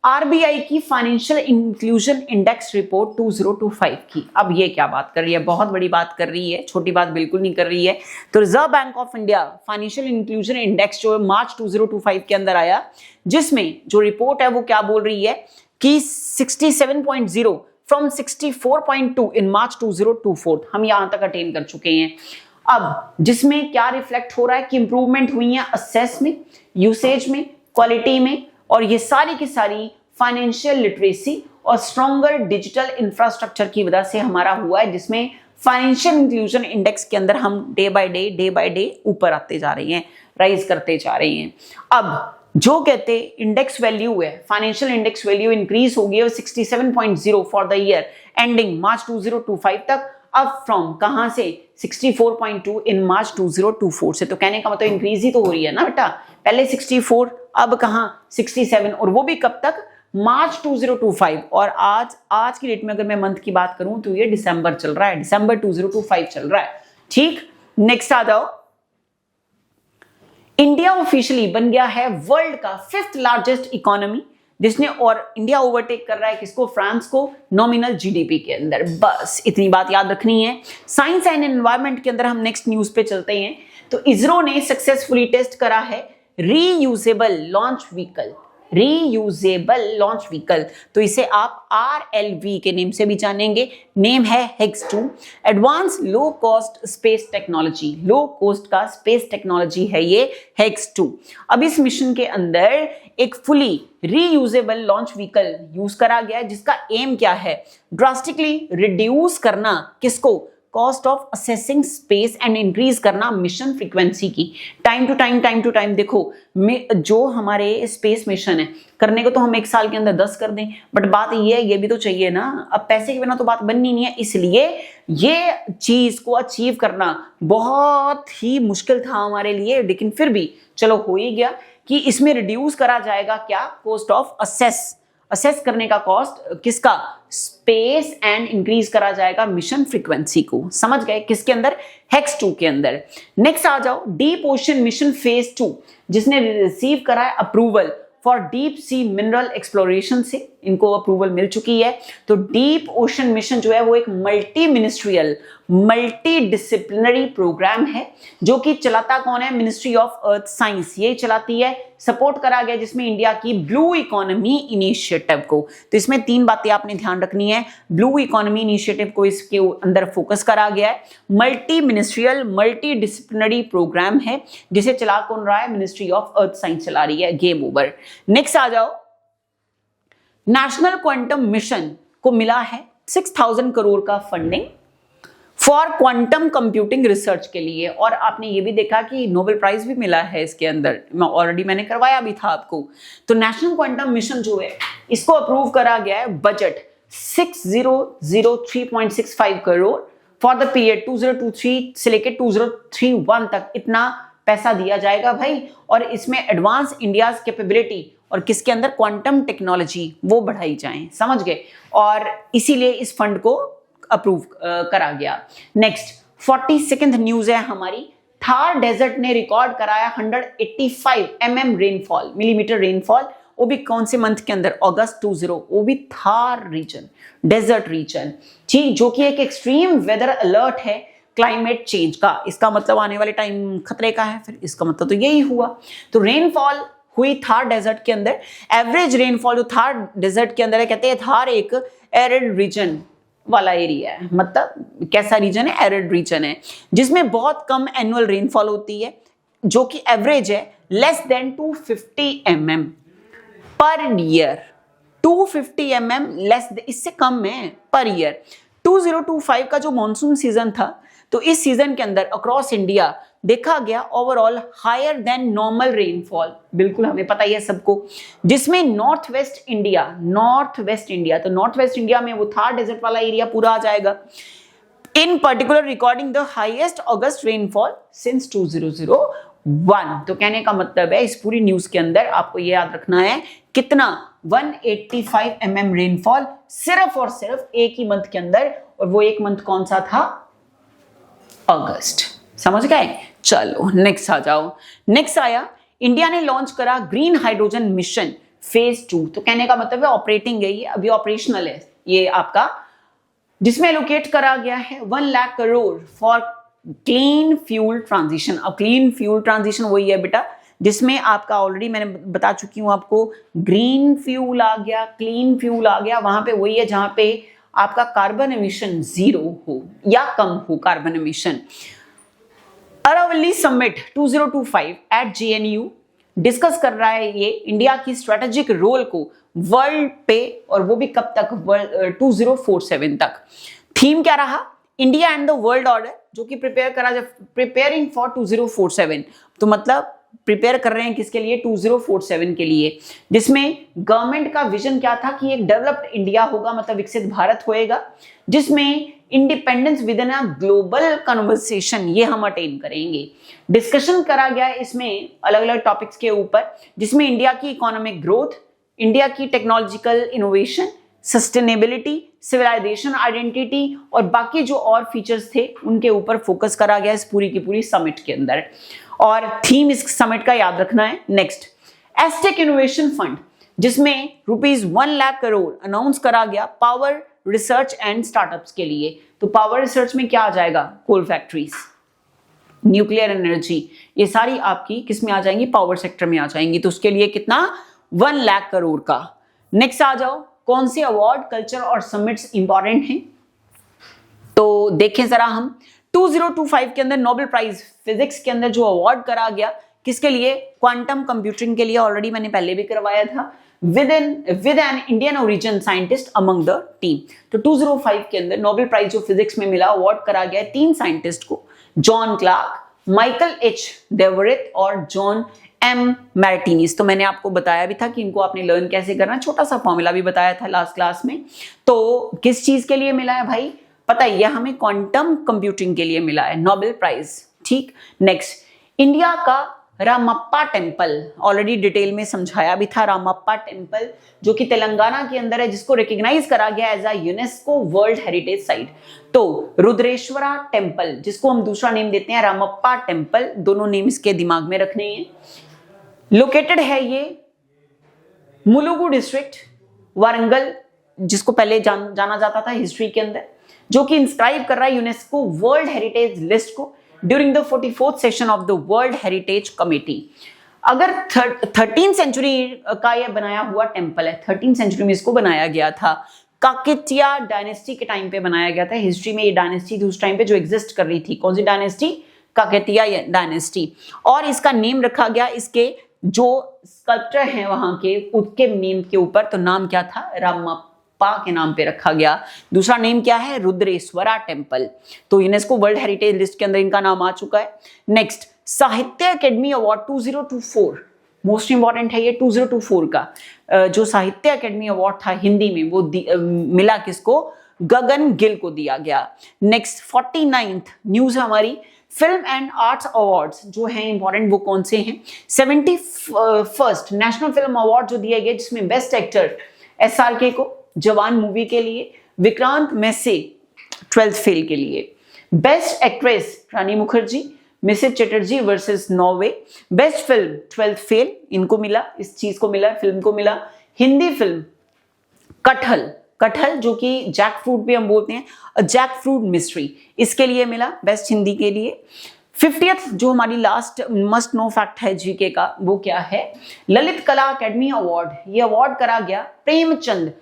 आरबीआई की फाइनेंशियल इंक्लूजन इंडेक्स रिपोर्ट 2025 की। अब ये क्या बात कर रही है, बहुत बड़ी बात कर रही है, छोटी बात बिल्कुल नहीं कर रही है। तो reserve bank of India financial inclusion index जो मार्च 2025 के अंदर आया, जिसमें जो रिपोर्ट है वो क्या बोल रही है कि 67.0 फ्रॉम 64.2 इन मार्च 2024 हम यहां तक अटेन कर चुके हैं। अब जिसमें क्या रिफ्लेक्ट हो रहा है कि इंप्रूवमेंट हुई है असेस में, यूसेज में, क्वालिटी में, और ये सारी की सारी फाइनेंशियल लिटरेसी और स्ट्रॉन्गर डिजिटल इंफ्रास्ट्रक्चर की वजह से हमारा हुआ है, जिसमें फाइनेंशियल इंक्लूजन इंडेक्स के अंदर हम डे बाय डे ऊपर आते जा रहे हैं, राइज करते जा रहे हैं। अब जो कहते इंडेक्स वैल्यू है, फाइनेंशियल इंडेक्स वैल्यू इंक्रीज हो गई है 67.0 फॉर द ईयर एंडिंग मार्च 2025 तक, अब फ्रॉम कहां से 64.2 इन मार्च 2024 से। तो कहने का मतलब इंक्रीज ही तो हो रही है ना बेटा, पहले 64 अब कहां 67, और वो भी कब तक, मार्च 2025। और आज की डेट में अगर मैं मंथ की बात करूं तो ये दिसंबर चल रहा है, दिसंबर 2025 चल रहा है, ठीक। नेक्स्ट आ जाओ। इंडिया ऑफिशियली बन गया है वर्ल्ड का 5th लार्जेस्ट इकोनॉमी जिसने, और इंडिया ओवरटेक कर रहा है किसको, फ्रांस को, नॉमिनल जीडीपी के अंदर। बस इतनी बात याद रखनी है। साइंस एंड एनवायरनमेंट के अंदर हम नेक्स्ट न्यूज पे चलते हैं। तो इसरो ने सक्सेसफुली टेस्ट करा है reusable launch vehicle, reusable launch vehicle, तो इसे आप RLV के नेम से भी जानेंगे। नेम है hex two, advance low cost space technology, low cost का स्पेस टेक्नोलॉजी है ये हेक्स-2। अब इस मिशन के अंदर एक fully reusable launch vehicle use करा गया है, जिसका एम क्या है, ड्रास्टिकली रिड्यूस करना किसको, cost of assessing space and increase करना मिशन फ्रीक्वेंसी की। टाइम टू टाइम देखो, जो हमारे स्पेस मिशन है करने को तो हम 1 साल के अंदर 10 कर दें, बट बात ये है, ये भी तो चाहिए ना, अब पैसे के बिना तो बात बननी नहीं है। इसलिए ये चीज को अचीव करना बहुत ही मुश्किल था हमारे लिए, लेकिन फिर भी चलो हो ही गया कि इसमें रिड्यूस करा जाएगा क्या, कॉस्ट ऑफ असेस करने का कॉस्ट किसका, स्पेस, एंड इंक्रीज करा जाएगा मिशन फ्रीक्वेंसी को। समझ गए, किसके अंदर, हेक्स-2 के अंदर। नेक्स्ट आ जाओ, डीप ओशन मिशन फेज 2, जिसने रिसीव करा है approval for deep sea mineral exploration से, इनको अप्रूवल मिल चुकी है। तो डीप ओशन मिशन जो है वो एक multi ministerial, multi disciplinary programme है, जो कि चलाता कौन है, मिनिस्ट्री ऑफ अर्थ साइंस, ये चलाती है। सपोर्ट करा गया जिसमें इंडिया की ब्लू इकोनॉमी इनिशिएटिव को। तो इसमें 3 बातें आपने ध्यान रखनी है। ब्लू इकोनॉमी इनिशिएटिव को इसके अंदर फोकस करा गया है। Multi ministerial, multi disciplinary programme है, जिसे चला कौन रहा है, मिनिस्ट्री ऑफ अर्थ साइंस चला रही है। Game over. नेक्स्ट आ जाओ, नेशनल क्वांटम मिशन को मिला है 6000 करोड़ का funding for quantum computing research के लिए। और आपने ये भी देखा कि नोबेल प्राइज भी मिला है इसके अंदर, ऑलरेडी मैंने करवाया भी था आपको। तो नेशनल क्वांटम मिशन जो है, इसको अप्रूव करा गया है budget 6003.65 crore for the period 2023 से लेकर 2031 तक, इतना पैसा दिया जाएगा भाई। और इसमें एडवांस इंडियाज कैपेबिलिटी और किसके अंदर, क्वांटम टेक्नोलॉजी, वो बढ़ाई जाए। समझ गए, और इसीलिए इस फंड को अप्रूव करा गया। नेक्स्ट 42nd न्यूज है हमारी, थार डेजर्ट ने रिकॉर्ड कराया 185 mm मिलीमीटर रेनफॉल, वो भी कौन से मंथ के अंदर, अगस्त 20, वो भी थार रीजन, डेजर्ट रीजन, ठीक, जो कि एक एक्सट्रीम वेदर अलर्ट है क्लाइमेट चेंज का। इसका मतलब आने वाले टाइम खतरे का है, फिर इसका मतलब तो यही हुआ। तो रेनफॉल हुई थार डेजर्ट के अंदर, एवरेज रेनफॉल जो थार डेजर्ट के अंदर है, कहते हैं थार एक एरिड रीजन वाला एरिया है। मतलब कैसा रीजन है, एरिड रीजन है, जिसमें बहुत कम एनुअल रेनफॉल होती है, जो कि एवरेज है less than 250 mm per year. 250 mm less, इससे कम है पर ईयर। 2025 का जो मॉनसून सीजन था, तो इस सीजन के अंदर अक्रॉस इंडिया देखा गया overall higher than normal rainfall, बिल्कुल हमें पता ही है सबको, जिसमें नॉर्थ वेस्ट इंडिया, तो नॉर्थ वेस्ट इंडिया में वो थार डेजर्ट वाला एरिया पूरा आ जाएगा। In particular recording the highest August rainfall since 2001। तो कहने का मतलब है, इस पूरी न्यूज के अंदर आपको ये याद रखना है, कितना, 185 mm रेनफॉल सिर्फ और सिर्फ एक ही मंथ के अंदर, और वो एक मंथ कौन सा था, अगस्त। समझ गए, चलो नेक्स्ट आ जाओ। नेक्स्ट आया, इंडिया ने लॉन्च करा ग्रीन हाइड्रोजन मिशन फेज 2। तो कहने का मतलब है ऑपरेटिंग है ये, अभी ऑपरेशनल है ये आपका, जिसमें एलोकेट करा गया है 1 lakh crore for clean fuel transition. अब क्लीन फ्यूल ट्रांजिशन वही है बेटा, जिसमें आपका ऑलरेडी मैंने बता चुकी हूं आपको, ग्रीन फ्यूल आ गया, क्लीन फ्यूल आ गया, वहां पे वही है जहां पे आपका कार्बन एमिशन 0 हो या कम हो carbon emission. Aravalli summit 2025 at JNU discuss कर रहा है ये इंडिया की स्ट्रेटेजिक रोल को वर्ल्ड पे, और वो भी कब तक, 2047 तक। थीम क्या रहा, India and the world order, जो कि प्रिपेयरिंग फॉर 2047। तो मतलब प्रिपेयर कर रहे हैं किसके लिए, 2047 के लिए, जिसमें गवर्नमेंट का विजन क्या था कि एक डेवलप्ड इंडिया होगा, मतलब विकसित भारत होएगा, जिसमें independence with in a global conversation, ये हम अटेन करेंगे। डिस्कशन करा गया है इसमें अलग अलग टॉपिक्स के ऊपर, जिसमें इंडिया की इकोनॉमिक ग्रोथ, इंडिया की technological innovation, sustainability, civilisation identity और बाकी जो और फीचर्स थे उनके ऊपर फोकस करा गया इस पूरी की पूरी समिट के अंदर। और थीम इस समिट का याद रखना है। नेक्स्ट, एस्टेक इनोवेशन फंड जिसमें ₹1 लाख करोड़ अनाउंस करा गया पावर रिसर्च एंड स्टार्टअप्स के लिए। तो पावर रिसर्च में क्या आ जाएगा? कोल फैक्ट्रीज, न्यूक्लियर एनर्जी, ये सारी आपकी किस में आ जाएंगी? पावर सेक्टर में आ जाएंगी। तो उसके लिए कितना? 1 लाख करोड़ का। नेक्स्ट आ जाओ, कौन से अवार्ड, कल्चर और समिट्स इंपॉर्टेंट हैं? तो देखें जरा हम 2025 के अंदर नोबेल प्राइज फिजिक्स के अंदर जो अवार्ड करा गया, किसके लिए? क्वांटम कंप्यूटिंग के लिए। ऑलरेडी मैंने पहले भी करवाया था। With an Indian origin scientist among the team. तो 2005 के अंदर नोबेल प्राइज जो फिजिक्स में मिला, अवार्ड करा गया 3 साइंटिस्ट को, जॉन क्लार्क, माइकल एच डेवरिथ और जॉन एम मार्टिनीज। तो मैंने आपको बताया भी था कि इनको आपने लर्न कैसे करना, छोटा सा फॉर्मूला भी बताया था लास्ट क्लास में। तो किस चीज के लिए मिला है भाई? पता है, यह हमें क्वांटम कंप्यूटिंग के लिए मिला है नोबेल प्राइज। ठीक, नेक्स्ट, इंडिया का रामप्पा टेम्पल, ऑलरेडी डिटेल में समझाया भी था। रामप्पा टेम्पल जो कि तेलंगाना के अंदर है, जिसको रिकॉग्नाइज करा गया as a UNESCO world heritage site. तो रुद्रेश्वरा टेम्पल, जिसको हम दूसरा नेम देते हैं रामप्पा टेम्पल, दोनों नेम इसके दिमाग में रखने हैं। लोकेटेड है ये मुलुगु डिस्ट्रिक्ट, वारंगल, जिसको पहले जाना जाता था हिस्ट्री के अंदर, जो कि इंस्क्राइब कर रहा है यूनेस्को वर्ल्ड हेरिटेज लिस्ट को during the 44th session of the world heritage committee. अगर 13th सेंचुरी का यह बनाया हुआ टेम्पल है, 13th सेंचुरी में इसको बनाया गया था, काकतीय डायनेस्टी के टाइम पे बनाया गया था। हिस्ट्री में ये डायनेस्टी थी उस टाइम पे जो एग्जिस्ट कर रही थी। कौन सी डायनेस्टी? काकतीय डायनेस्टी। और इसका नेम रखा गया इसके जो स्कल्पचर हैं वहां के, उसके नेम के ऊपर। तो नाम क्या था? रामप्पा के नाम पे रखा गया। दूसरा नेम क्या है? रुद्रेश्वरा टेम्पल। तो यूनेस्को वर्ल्ड हेरिटेज लिस्ट के अंदर इनका नाम आ चुका है। नेक्स्ट, साहित्य अकेडमी अवार्ड 2024, मोस्ट इंपॉर्टेंट है ये 2024 का जो साहित्य अकेडमी अवार्ड था हिंदी में, वो मिला किसको? गगन गिल को दिया गया। नेक्स्ट 49th न्यूज है हमारी, फिल्म एंड आर्ट्स अवार्ड्स जो हैं इंपॉर्टेंट, वो कौन से हैं? 71st नेशनल फिल्म अवार्ड जो दिया गया, जिसमें बेस्ट एक्टर SRK को जवान मूवी के लिए, विक्रांत मैसे 12th फेल के लिए, best actress Rani Mukherjee, Mrs Chatterjee versus Norway, best film 12th fail, इनको मिला, इस चीज को मिला, फिल्म को मिला। हिंदी फिल्म कटहल, कटहल जो कि जैक फ्रूट भी हम बोलते हैं, जैक फ्रूट मिस्ट्री, इसके लिए मिला बेस्ट हिंदी के लिए। 50th जो हमारी लास्ट मस्ट नो फैक्ट है जीके का, वो क्या है? ललित कला अकेडमी अवार्ड। ये अवार्ड करा गया प्रेमचंद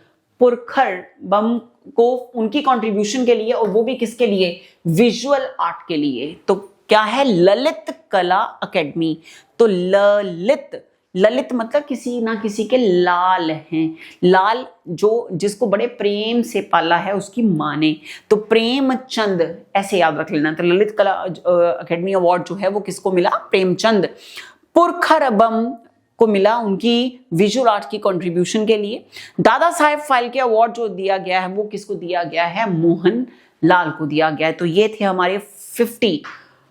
पुरखर बम को उनकी कंट्रीब्यूशन के लिए, और वो भी किसके लिए? विजुअल आर्ट के लिए। तो क्या है? ललित कला अकेडमी। तो ललित, ललित मतलब किसी ना किसी के लाल हैं, लाल जो जिसको बड़े प्रेम से पाला है उसकी माँ ने। तो प्रेमचंद ऐसे याद रख लेना। तो ललित कला अकेडमी अवार्ड जो है वो किसको मिला? प्रेमचंद पुरखरबम को मिला उनकी विजुअल आर्ट की कंट्रीब्यूशन के लिए। दादा साहेब फाल्के अवार्ड जो दिया गया है वो किसको दिया गया है? मोहन लाल को दिया गया है। तो ये थे हमारे 50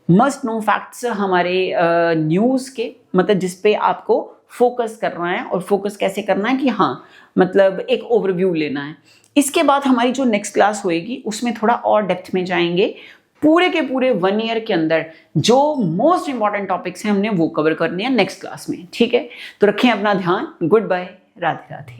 मस्ट नो फैक्ट्स हमारे न्यूज़ के, मतलब जिसपे आपको फोकस करना है। और फोकस कैसे करना है कि हाँ, मतलब एक ओवरव्यू लेना है। इसके बाद हमारी जो नेक्स्ट क्लास होएगी उसमें थोड़ा और डेप्थ में जाएंगे। पूरे के पूरे 1 ईयर के अंदर जो मोस्ट इंपॉर्टेंट टॉपिक्स हैं हमने वो कवर करने हैं नेक्स्ट क्लास में। ठीक है, तो रखें अपना ध्यान। Goodbye, Radhe Radhe.